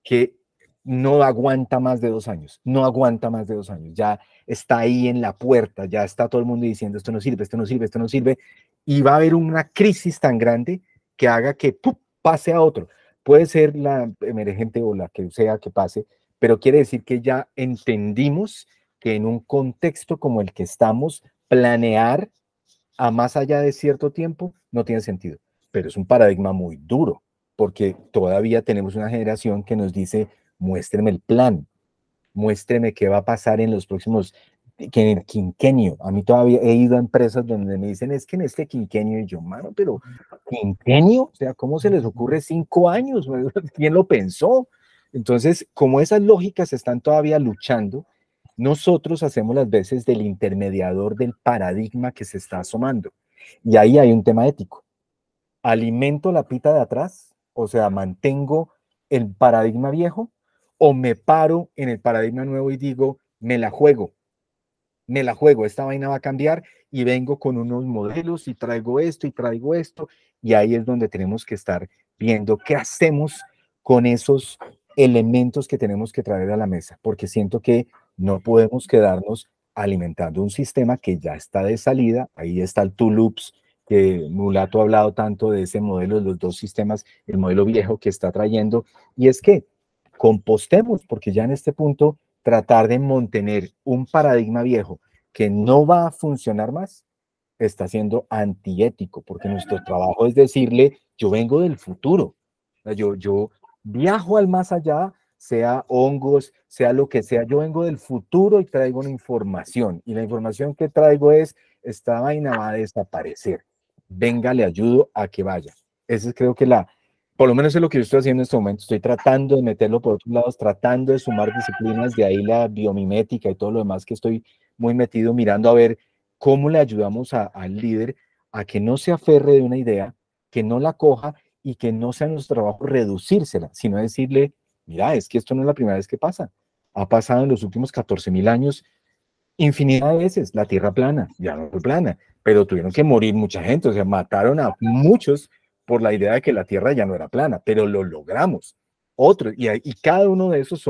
S9: que no aguanta más de 2 años, no aguanta más de 2 años, ya está ahí en la puerta, ya está todo el mundo diciendo esto no sirve, esto no sirve, esto no sirve, y va a haber una crisis tan grande que haga que ¡pum!, pase a otro. Puede ser la emergente o la que sea que pase, pero quiere decir que ya entendimos que en un contexto como el que estamos, planear a más allá de cierto tiempo no tiene sentido, pero es un paradigma muy duro, porque todavía tenemos una generación que nos dice, muéstreme el plan, muéstreme qué va a pasar en los próximos, que en el quinquenio. A mí todavía he ido a empresas donde me dicen, es que en este quinquenio, y yo, mano, pero ¿quinquenio? O sea, ¿cómo se les ocurre 5 años? ¿Quién lo pensó? Entonces, como esas lógicas están todavía luchando, nosotros hacemos las veces del intermediador del paradigma que se está asomando. Y ahí hay un tema ético. ¿Alimento la pita de atrás? O sea, ¿mantengo el paradigma viejo? ¿O me paro en el paradigma nuevo y digo, me la juego, esta vaina va a cambiar y vengo con unos modelos y traigo esto y traigo esto? Y ahí es donde tenemos que estar viendo qué hacemos con esos elementos que tenemos que traer a la mesa, porque siento que no podemos quedarnos alimentando un sistema que ya está de salida. Ahí está el Two Loops, que Mulato ha hablado tanto de ese modelo, de los 2 sistemas, el modelo viejo que está trayendo, y es que compostemos, porque ya en este punto tratar de mantener un paradigma viejo que no va a funcionar más está siendo antiético, porque nuestro trabajo es decirle, yo vengo del futuro, yo viajo al más allá, sea hongos, sea lo que sea, yo vengo del futuro y traigo una información, y la información que traigo es, esta vaina va a desaparecer. venga, le ayudo a que vaya. Ese es, creo que por lo menos es lo que yo estoy haciendo en este momento. Estoy tratando de meterlo por otros lados, tratando de sumar disciplinas, de ahí la biomimética y todo lo demás que estoy muy metido mirando a ver cómo le ayudamos al líder a que no se aferre de una idea, que no la coja y que no sea nuestro trabajo reducírsela, sino decirle, mira, es que esto no es la primera vez que pasa. Ha pasado en los últimos 14.000 años infinidad de veces. La Tierra plana, ya no fue plana, pero tuvieron que morir mucha gente, o sea, mataron a muchos por la idea de que la Tierra ya no era plana, pero lo logramos. Otros, y cada uno de esos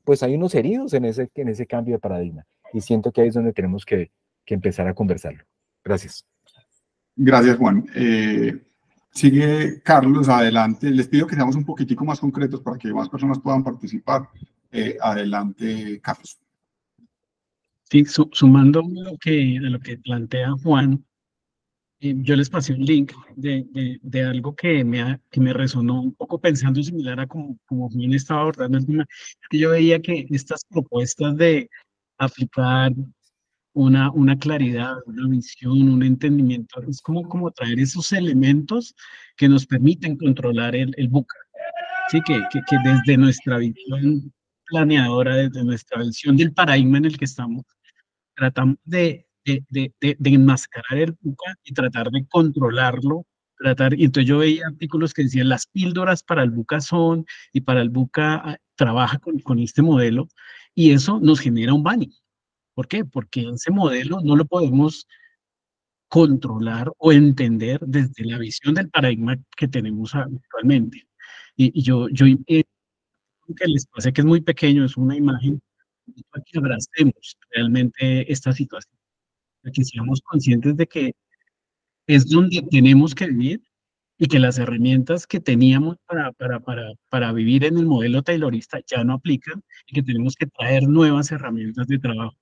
S9: pues hay unos heridos en ese cambio de paradigma, y siento que ahí es donde tenemos que empezar a conversarlo. Gracias.
S1: Gracias, Juan. Sigue Carlos, adelante. Les pido que seamos un poquitico más concretos para que más personas puedan participar. Adelante, Carlos.
S11: Sí, sumando a lo que plantea Juan, yo les pasé un link de algo que me resonó un poco pensando similar a como Juan estaba abordando el tema, que yo veía que estas propuestas de aplicar una claridad, una visión, un entendimiento, es como traer esos elementos que nos permiten controlar el buca. Sí, que desde nuestra visión planeadora, desde nuestra visión del paradigma en el que estamos, tratamos de enmascarar el buca y tratar de controlarlo. Y entonces yo veía artículos que decían las píldoras para el buca son, y para el buca trabaja con este modelo, y eso nos genera un banning. ¿Por qué? Porque ese modelo no lo podemos controlar o entender desde la visión del paradigma que tenemos actualmente. Y yo que les pase que es muy pequeño, es una imagen, para que abracemos realmente esta situación, para que seamos conscientes de que es donde tenemos que vivir y que las herramientas que teníamos para vivir en el modelo taylorista ya no aplican y que tenemos que traer nuevas herramientas de trabajo.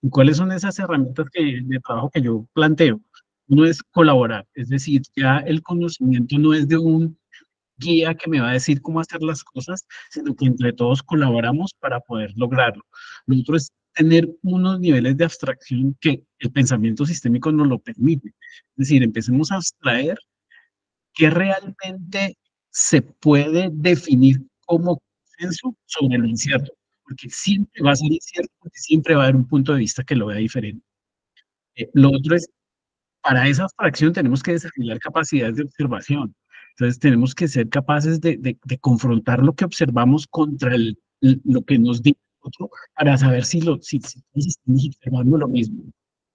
S11: ¿Y cuáles son esas herramientas de trabajo que yo planteo? Uno es colaborar, es decir, ya el conocimiento no es de un guía que me va a decir cómo hacer las cosas, sino que entre todos colaboramos para poder lograrlo. Lo otro es tener unos niveles de abstracción que el pensamiento sistémico nos lo permite. Es decir, empecemos a abstraer qué realmente se puede definir como consenso sobre lo incierto, porque siempre va a ser incierto, porque siempre va a haber un punto de vista que lo vea diferente. Lo otro es, para esa abstracción tenemos que desarrollar capacidades de observación. Entonces tenemos que ser capaces de confrontar lo que observamos contra lo que nos dice otro para saber si estamos observando lo mismo.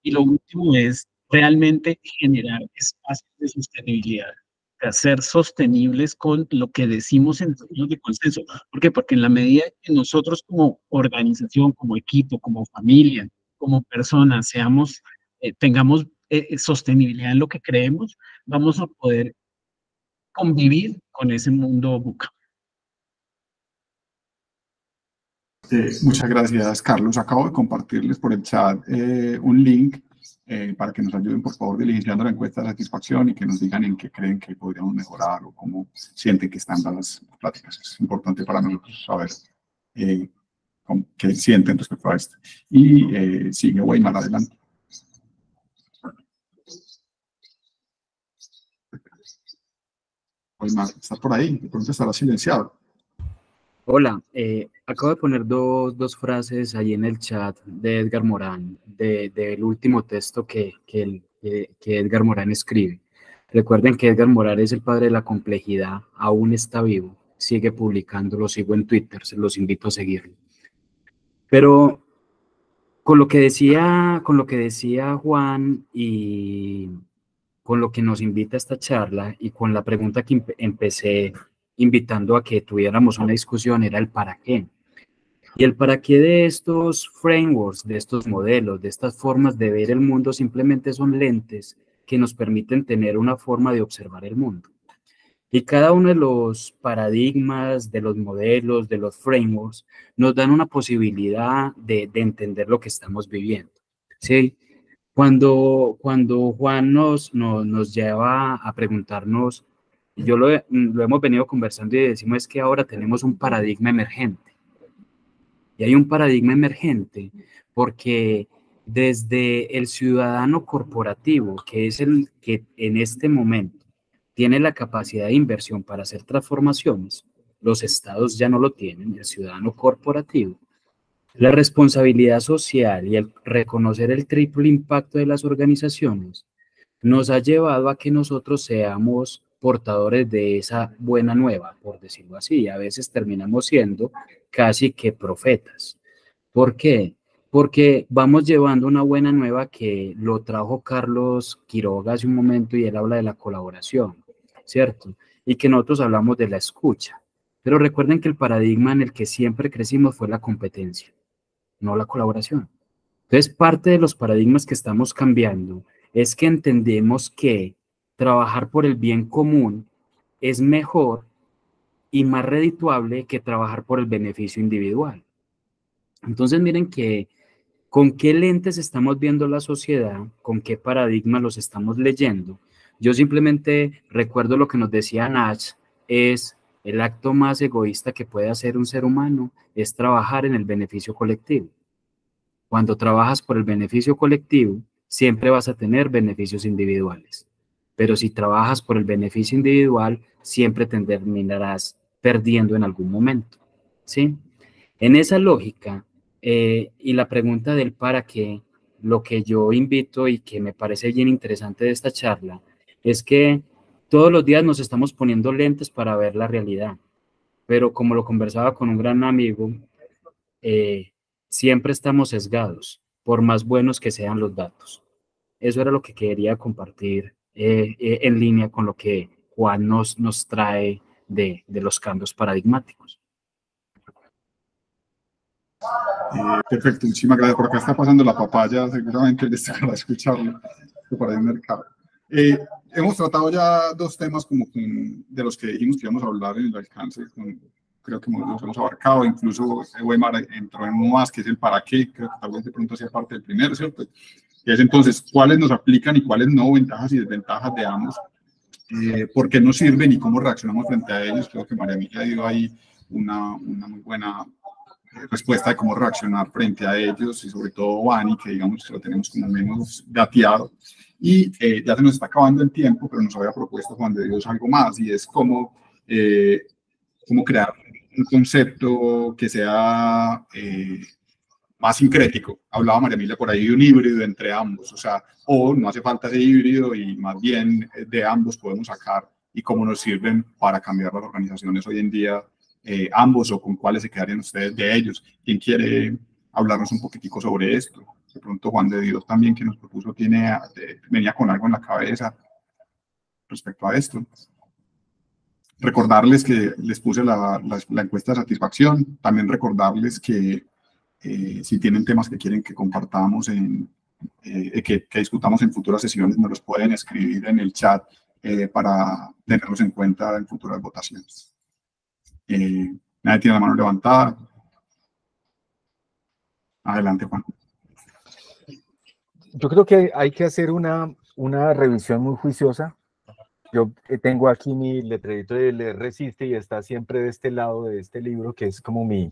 S11: Y lo último es realmente generar espacios de sostenibilidad, de ser sostenibles con lo que decimos en términos de consenso. ¿Por qué? Porque en la medida que nosotros como organización, como equipo, como familia, como personas, tengamos sostenibilidad en lo que creemos, vamos a poder convivir con ese mundo buca.
S1: Muchas gracias, Carlos. Acabo de compartirles por el chat un link para que nos ayuden, por favor, diligenciando la encuesta de satisfacción y que nos digan en qué creen que podríamos mejorar o cómo sienten que están las pláticas. Es importante para nosotros saber qué sienten respecto a esto. Y sigue Weimar, adelante. Weimar, ¿estás por ahí? De pronto estará silenciado.
S6: Hola, acabo de poner dos frases ahí en el chat de Edgar Morán, del último texto que Edgar Morán escribe. Recuerden que Edgar Morán es el padre de la complejidad, aún está vivo, sigue publicando, lo sigo en Twitter, se los invito a seguirlo. Pero con lo que decía Juan y con lo que nos invita a esta charla y con la pregunta que empecé invitando a que tuviéramos una discusión, era el para qué. Y el para qué de estos frameworks, de estos modelos, de estas formas de ver el mundo, simplemente son lentes que nos permiten tener una forma de observar el mundo. Y cada uno de los paradigmas, de los modelos, de los frameworks, nos dan una posibilidad de entender lo que estamos viviendo. ¿Sí? Cuando Juan nos lleva a preguntarnos, yo lo hemos venido conversando y decimos es que ahora tenemos un paradigma emergente. Y hay un paradigma emergente porque desde el ciudadano corporativo, que es el que en este momento tiene la capacidad de inversión para hacer transformaciones, los estados ya no lo tienen, el ciudadano corporativo. La responsabilidad social y el reconocer el triple impacto de las organizaciones nos ha llevado a que nosotros seamos portadores de esa buena nueva, por decirlo así. A veces terminamos siendo casi que profetas. ¿Por qué? Porque vamos llevando una buena nueva que lo trajo Carlos Quiroga hace un momento y él habla de la colaboración, ¿cierto? Y que nosotros hablamos de la escucha. Pero recuerden que el paradigma en el que siempre crecimos fue la competencia, no la colaboración. Entonces, parte de los paradigmas que estamos cambiando es que entendemos que trabajar por el bien común es mejor y más redituable que trabajar por el beneficio individual. Entonces, miren que con qué lentes estamos viendo la sociedad, con qué paradigmas los estamos leyendo. Yo simplemente recuerdo lo que nos decía Nach, es el acto más egoísta que puede hacer un ser humano, es trabajar en el beneficio colectivo. Cuando trabajas por el beneficio colectivo, siempre vas a tener beneficios individuales. Pero si trabajas por el beneficio individual, siempre te terminarás perdiendo en algún momento, ¿sí? En esa lógica, y la pregunta del para qué, lo que yo invito y que me parece bien interesante de esta charla, es que todos los días nos estamos poniendo lentes para ver la realidad, pero como lo conversaba con un gran amigo, siempre estamos sesgados, por más buenos que sean los datos. Eso era lo que quería compartir en línea con lo que Juan nos trae de los cambios paradigmáticos.
S1: Perfecto, muchísimas gracias. Por acá está pasando la papaya, seguramente les para escucharlo, para el mercado. Hemos tratado ya dos temas como de los que dijimos que íbamos a hablar en el alcance, creo que los hemos abarcado, incluso Weimar entró en uno más, que es el para qué, creo que tal vez de pronto sea parte del primero, ¿cierto? Y es entonces cuáles nos aplican y cuáles no, ventajas y desventajas de ambos, por qué nos sirven y cómo reaccionamos frente a ellos. Creo que María Emilia dio ahí una muy buena respuesta de cómo reaccionar frente a ellos, y sobre todo Vani, que digamos que lo tenemos como menos dateado. Y ya se nos está acabando el tiempo, pero nos había propuesto Juan de Dios algo más, y es cómo crear un concepto que sea más sincrético. Hablaba María Emilia por ahí de un híbrido entre ambos, o sea, o no hace falta ese híbrido y más bien de ambos podemos sacar, y cómo nos sirven para cambiar las organizaciones hoy en día, ambos, o con cuáles se quedarían ustedes de ellos. ¿Quién quiere hablarnos un poquitico sobre esto? De pronto Juan de Dios también, que nos propuso, venía con algo en la cabeza respecto a esto. Recordarles que les puse la encuesta de satisfacción. También recordarles que si tienen temas que quieren que compartamos, que discutamos en futuras sesiones, nos los pueden escribir en el chat para tenerlos en cuenta en futuras votaciones. Nadie tiene la mano levantada. Adelante, Juan.
S9: Yo creo que hay que hacer una revisión muy juiciosa. Yo tengo aquí mi letrerito de Leer Resiste y está siempre de este lado de este libro, que es como mi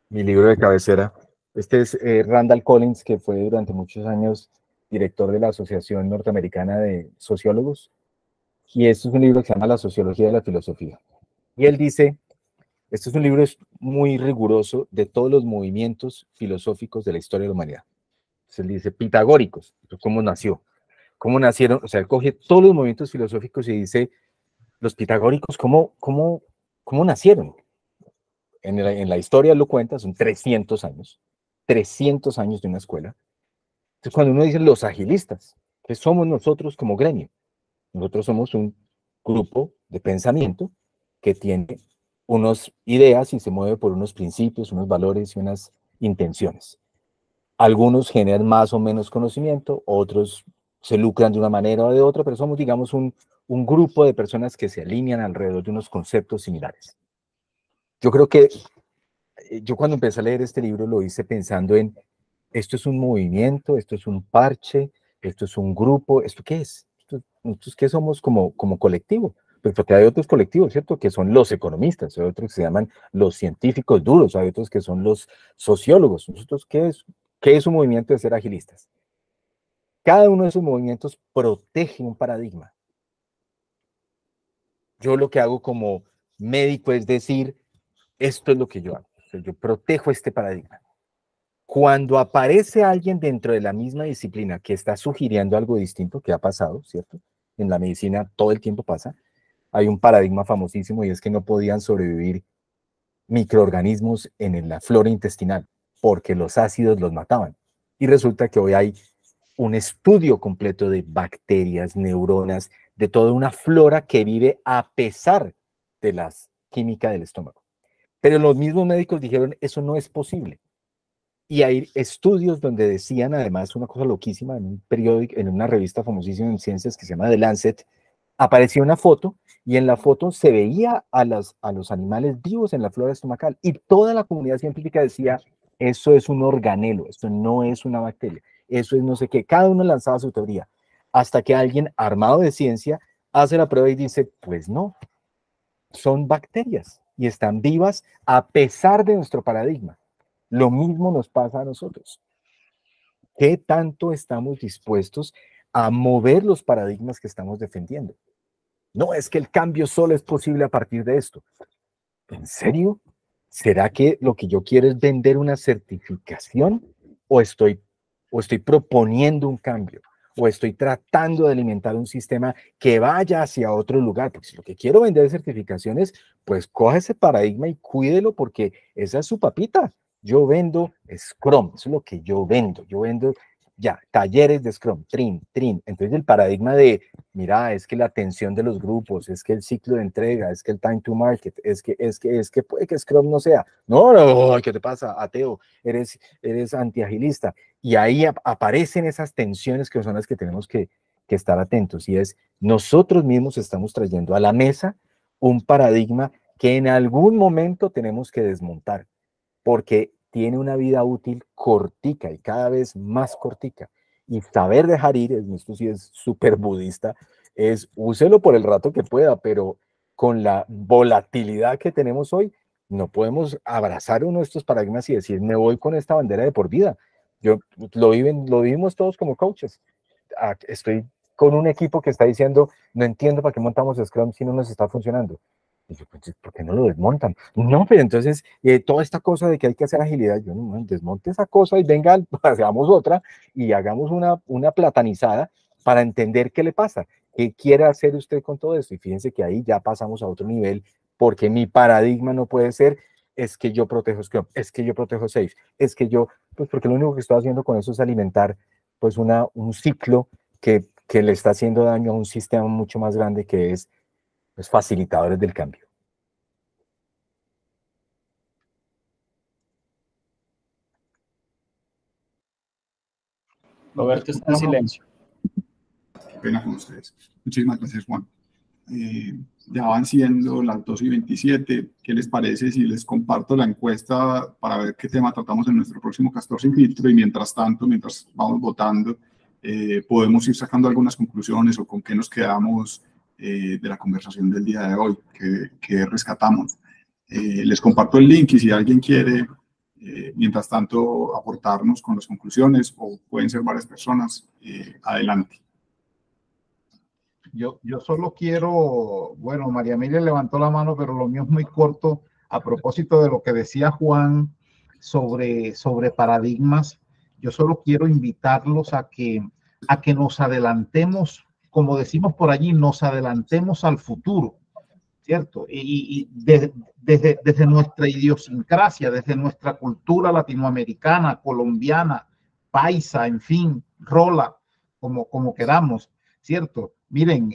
S9: libro de cabecera. Este es Randall Collins, que fue durante muchos años director de la Asociación Norteamericana de Sociólogos. Y este es un libro que se llama La Sociología de la Filosofía. Y él dice, este es un libro muy riguroso de todos los movimientos filosóficos de la historia de la humanidad. Entonces él dice, pitagóricos, ¿cómo nació? ¿Cómo nacieron? O sea, él coge todos los movimientos filosóficos y dice, los pitagóricos, ¿cómo nacieron? En la historia lo cuenta, son 300 años de una escuela. Entonces cuando uno dice los agilistas, ¿qué somos nosotros como gremio? Nosotros somos un grupo de pensamiento que tiene unas ideas y se mueve por unos principios, unos valores y unas intenciones. Algunos generan más o menos conocimiento, otros se lucran de una manera o de otra, pero somos, digamos, un grupo de personas que se alinean alrededor de unos conceptos similares. Yo creo que yo cuando empecé a leer este libro lo hice pensando en, esto es un movimiento, esto es un parche, esto es un grupo, ¿esto qué es? ¿Nosotros qué somos como colectivo? Pues porque hay otros colectivos, ¿cierto? Que son los economistas, hay otros que se llaman los científicos duros, hay otros que son los sociólogos. ¿Nosotros qué es un movimiento de ser agilistas? Cada uno de esos movimientos protege un paradigma. Yo lo que hago como médico es decir, esto es lo que yo hago. O sea, yo protejo este paradigma. Cuando aparece alguien dentro de la misma disciplina que está sugiriendo algo distinto, que ha pasado, ¿cierto? En la medicina todo el tiempo pasa. Hay un paradigma famosísimo y es que no podían sobrevivir microorganismos en la flora intestinal porque los ácidos los mataban. Y resulta que hoy hay un estudio completo de bacterias, neuronas, de toda una flora que vive a pesar de la química del estómago. Pero los mismos médicos dijeron, eso no es posible. Y hay estudios donde decían, además, una cosa loquísima, en un periódico, en una revista famosísima en ciencias que se llama The Lancet, aparecía una foto y en la foto se veía a los animales vivos en la flora estomacal y toda la comunidad científica decía, eso es un organelo, esto no es una bacteria, eso es no sé qué. Cada uno lanzaba su teoría, hasta que alguien armado de ciencia hace la prueba y dice, pues no, son bacterias y están vivas a pesar de nuestro paradigma. Lo mismo nos pasa a nosotros. ¿Qué tanto estamos dispuestos a mover los paradigmas que estamos defendiendo? No, es que el cambio solo es posible a partir de esto. ¿En serio? ¿Será que lo que yo quiero es vender una certificación o estoy proponiendo un cambio? ¿O estoy tratando de alimentar un sistema que vaya hacia otro lugar? Porque si lo que quiero vender es certificaciones, pues coja ese paradigma y cuídelo porque esa es su papita. Yo vendo Scrum, eso es lo que yo vendo. Yo vendo ya talleres de Scrum, trin. Entonces el paradigma de, mira, es que la atención de los grupos, es que el ciclo de entrega, es que el time to market, es que puede que Scrum no sea. No, ¿qué te pasa, ateo? Eres antiagilista. Y ahí aparecen esas tensiones que son las que tenemos que estar atentos. Y es, nosotros mismos estamos trayendo a la mesa un paradigma que en algún momento tenemos que desmontar, porque tiene una vida útil cortica y cada vez más cortica. Y saber dejar ir, esto sí es súper budista, es úselo por el rato que pueda, pero con la volatilidad que tenemos hoy, no podemos abrazar uno de estos paradigmas y decir, me voy con esta bandera de por vida. Lo vivimos todos como coaches. Estoy con un equipo que está diciendo, no entiendo para qué montamos Scrum si no nos está funcionando. Y yo, pues, ¿por qué no lo desmontan? No, pero entonces, toda esta cosa de que hay que hacer agilidad, yo no, desmonte esa cosa y venga, hagamos otra y hagamos una platanizada para entender qué le pasa, qué quiere hacer usted con todo esto. Y fíjense que ahí ya pasamos a otro nivel, porque mi paradigma no puede ser, es que yo protejo Scrum, es que yo protejo Safe, es que yo, pues porque lo único que estoy haciendo con eso es alimentar, pues un ciclo que le está haciendo daño a un sistema mucho más grande que es los facilitadores del cambio.
S6: Roberto está en silencio.
S1: Qué pena con ustedes. Muchísimas gracias, Juan. Ya van siendo las 2:27. ¿Qué les parece si les comparto la encuesta para ver qué tema tratamos en nuestro próximo Castor Sin Filtro? Y mientras tanto, mientras vamos votando, podemos ir sacando algunas conclusiones o con qué nos quedamos de la conversación del día de hoy, que rescatamos. Les comparto el link y si alguien quiere, mientras tanto, aportarnos con las conclusiones, o pueden ser varias personas, adelante.
S5: Yo solo quiero, bueno, María Emilia levantó la mano, pero lo mío es muy corto a propósito de lo que decía Juan sobre paradigmas. Yo solo quiero invitarlos a que nos adelantemos, como decimos por allí, nos adelantemos al futuro, ¿cierto? Y desde nuestra idiosincrasia, desde nuestra cultura latinoamericana, colombiana, paisa, en fin, rola, como queramos, ¿cierto? Miren,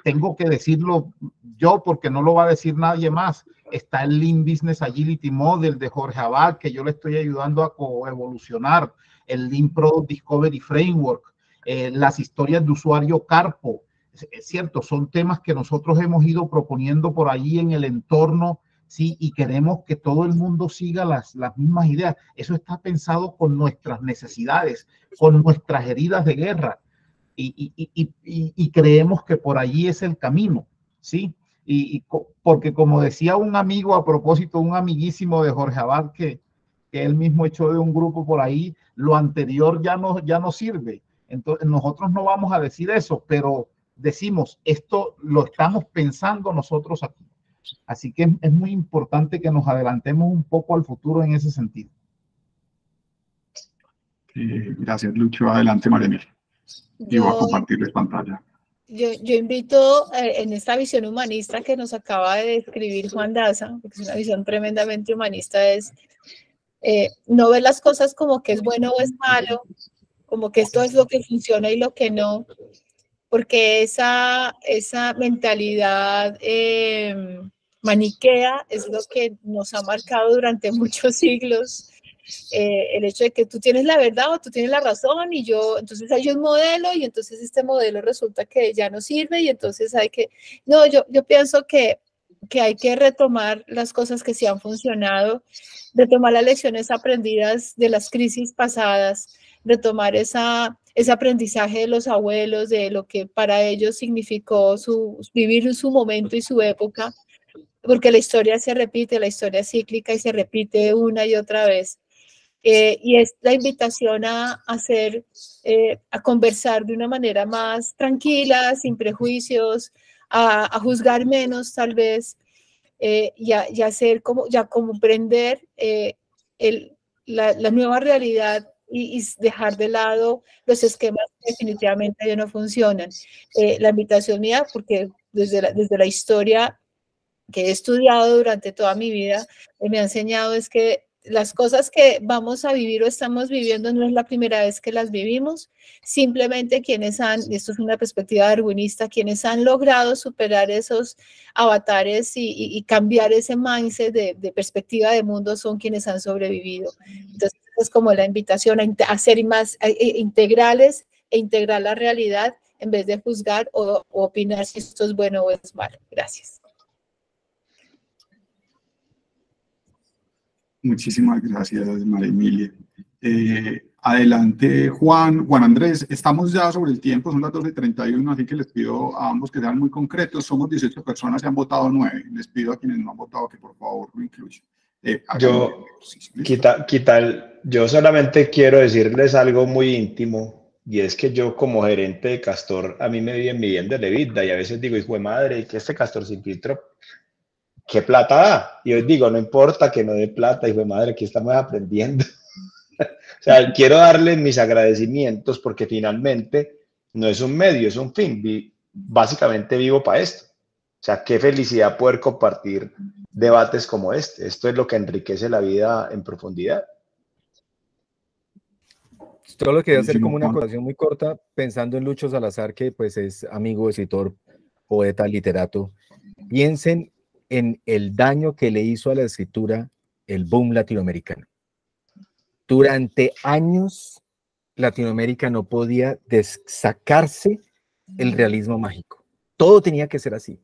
S5: tengo que decirlo yo porque no lo va a decir nadie más. Está el Lean Business Agility Model de Jorge Abad, que yo le estoy ayudando a coevolucionar, el Lean Product Discovery Framework, las historias de usuario Carpo. Es cierto, son temas que nosotros hemos ido proponiendo por ahí en el entorno, sí, y queremos que todo el mundo siga las mismas ideas. Eso está pensado con nuestras necesidades, con nuestras heridas de guerra. Y creemos que por allí es el camino, ¿sí? Porque como decía un amigo a propósito, un amiguísimo de Jorge Abad, que él mismo echó de un grupo por ahí, lo anterior ya no sirve. Entonces, nosotros no vamos a decir eso, pero decimos, esto lo estamos pensando nosotros aquí. Así que es muy importante que nos adelantemos un poco al futuro en ese sentido.
S1: Gracias, Lucho. Adelante, María Emilia. Y voy a compartirles pantalla.
S3: Yo invito en esta visión humanista que nos acaba de describir Juan Daza, porque es una visión tremendamente humanista, es no ver las cosas como que es bueno o es malo, como que esto es lo que funciona y lo que no, porque esa mentalidad maniquea es lo que nos ha marcado durante muchos siglos. El hecho de que tú tienes la verdad o tú tienes la razón y yo, entonces hay un modelo y entonces este modelo resulta que ya no sirve y entonces hay que, no, yo pienso que hay que retomar las cosas que sí han funcionado, retomar las lecciones aprendidas de las crisis pasadas, retomar ese aprendizaje de los abuelos, de lo que para ellos significó vivir su momento y su época, porque la historia se repite, la historia es cíclica y se repite una y otra vez. Y es la invitación a conversar de una manera más tranquila, sin prejuicios, a juzgar menos tal vez, y hacer ya comprender la nueva realidad y dejar de lado los esquemas que definitivamente ya no funcionan. La invitación mía, porque desde la historia que he estudiado durante toda mi vida, me ha enseñado es que las cosas que vamos a vivir o estamos viviendo no es la primera vez que las vivimos, simplemente quienes y esto es una perspectiva darwinista, quienes han logrado superar esos avatares y cambiar ese mindset de perspectiva de mundo son quienes han sobrevivido. Entonces es como la invitación a ser más integrales e integrar la realidad en vez de juzgar o opinar si esto es bueno o es malo. Gracias.
S1: Muchísimas gracias, María Emilia. Adelante, Juan Andrés. Estamos ya sobre el tiempo, son las 12:31, así que les pido a ambos que sean muy concretos. Somos 18 personas y han votado 9. Les pido a quienes no han votado que por favor lo incluyan.
S2: Yo solamente quiero decirles algo muy íntimo, y es que yo como gerente de Castor, a mí me viven midiendo de vida y a veces digo, hijo de madre, que este Castor sin filtro, ¿qué plata da? Y hoy digo, no importa que no dé plata, hijo de madre, aquí estamos aprendiendo. O sea, quiero darles mis agradecimientos porque finalmente no es un medio, es un fin. Básicamente vivo para esto. O sea, qué felicidad poder compartir debates como este. Esto es lo que enriquece la vida en profundidad.
S9: Solo quería hacer como una acotación muy corta, pensando en Lucho Salazar, que pues es amigo, escritor, poeta, literato. Piensen en el daño que le hizo a la escritura el boom latinoamericano. Durante años, Latinoamérica no podía sacarse el realismo mágico. Todo tenía que ser así.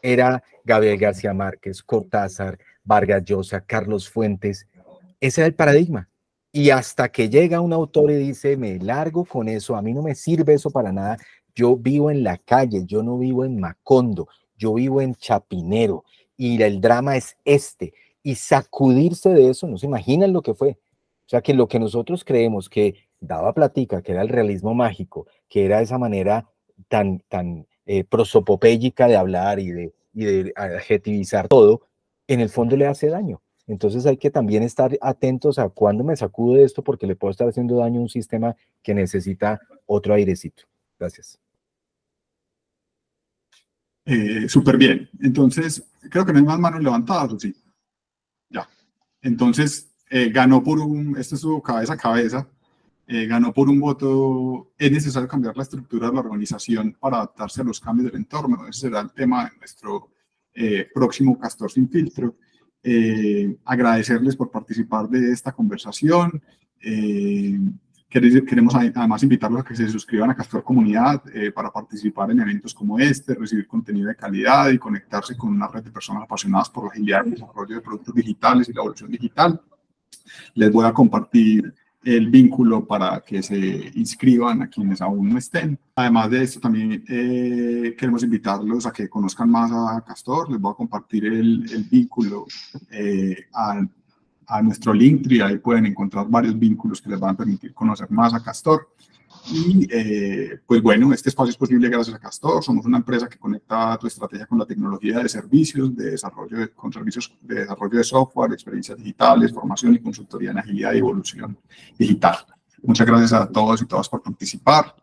S9: Era Gabriel García Márquez, Cortázar, Vargas Llosa, Carlos Fuentes. Ese era el paradigma. Y hasta que llega un autor y dice, me largo con eso, a mí no me sirve eso para nada. Yo vivo en la calle, yo no vivo en Macondo, yo vivo en Chapinero. Y el drama es este. Y sacudirse de eso, no se imaginan lo que fue. O sea, que lo que nosotros creemos que daba platica, que era el realismo mágico, que era esa manera tan prosopopéyica de hablar y de adjetivizar todo, en el fondo le hace daño. Entonces hay que también estar atentos a cuándo me sacudo de esto, porque le puedo estar haciendo daño a un sistema que necesita otro airecito. Gracias.
S1: Súper bien. Entonces, creo que no hay más manos levantadas, ¿o sí? Ya. Entonces, ganó por esto estuvo cabeza a cabeza, ganó por un voto. Es necesario cambiar la estructura de la organización para adaptarse a los cambios del entorno. Ese será el tema de nuestro próximo Castor Sin Filtro. Agradecerles por participar de esta conversación. Queremos además invitarlos a que se suscriban a Castor Comunidad para participar en eventos como este, recibir contenido de calidad y conectarse con una red de personas apasionadas por la agilidad y el desarrollo de productos digitales y la evolución digital. Les voy a compartir el vínculo para que se inscriban a quienes aún no estén. Además de esto, también queremos invitarlos a que conozcan más a Castor. Les voy a compartir el vínculo a nuestro Linktree. Ahí pueden encontrar varios vínculos que les van a permitir conocer más a Castor. Y pues bueno, este espacio es posible gracias a Castor. Somos una empresa que conecta tu estrategia con la tecnología de servicios, con servicios de desarrollo de software, experiencias digitales, formación y consultoría en agilidad y evolución digital. Muchas gracias a todos y todas por participar.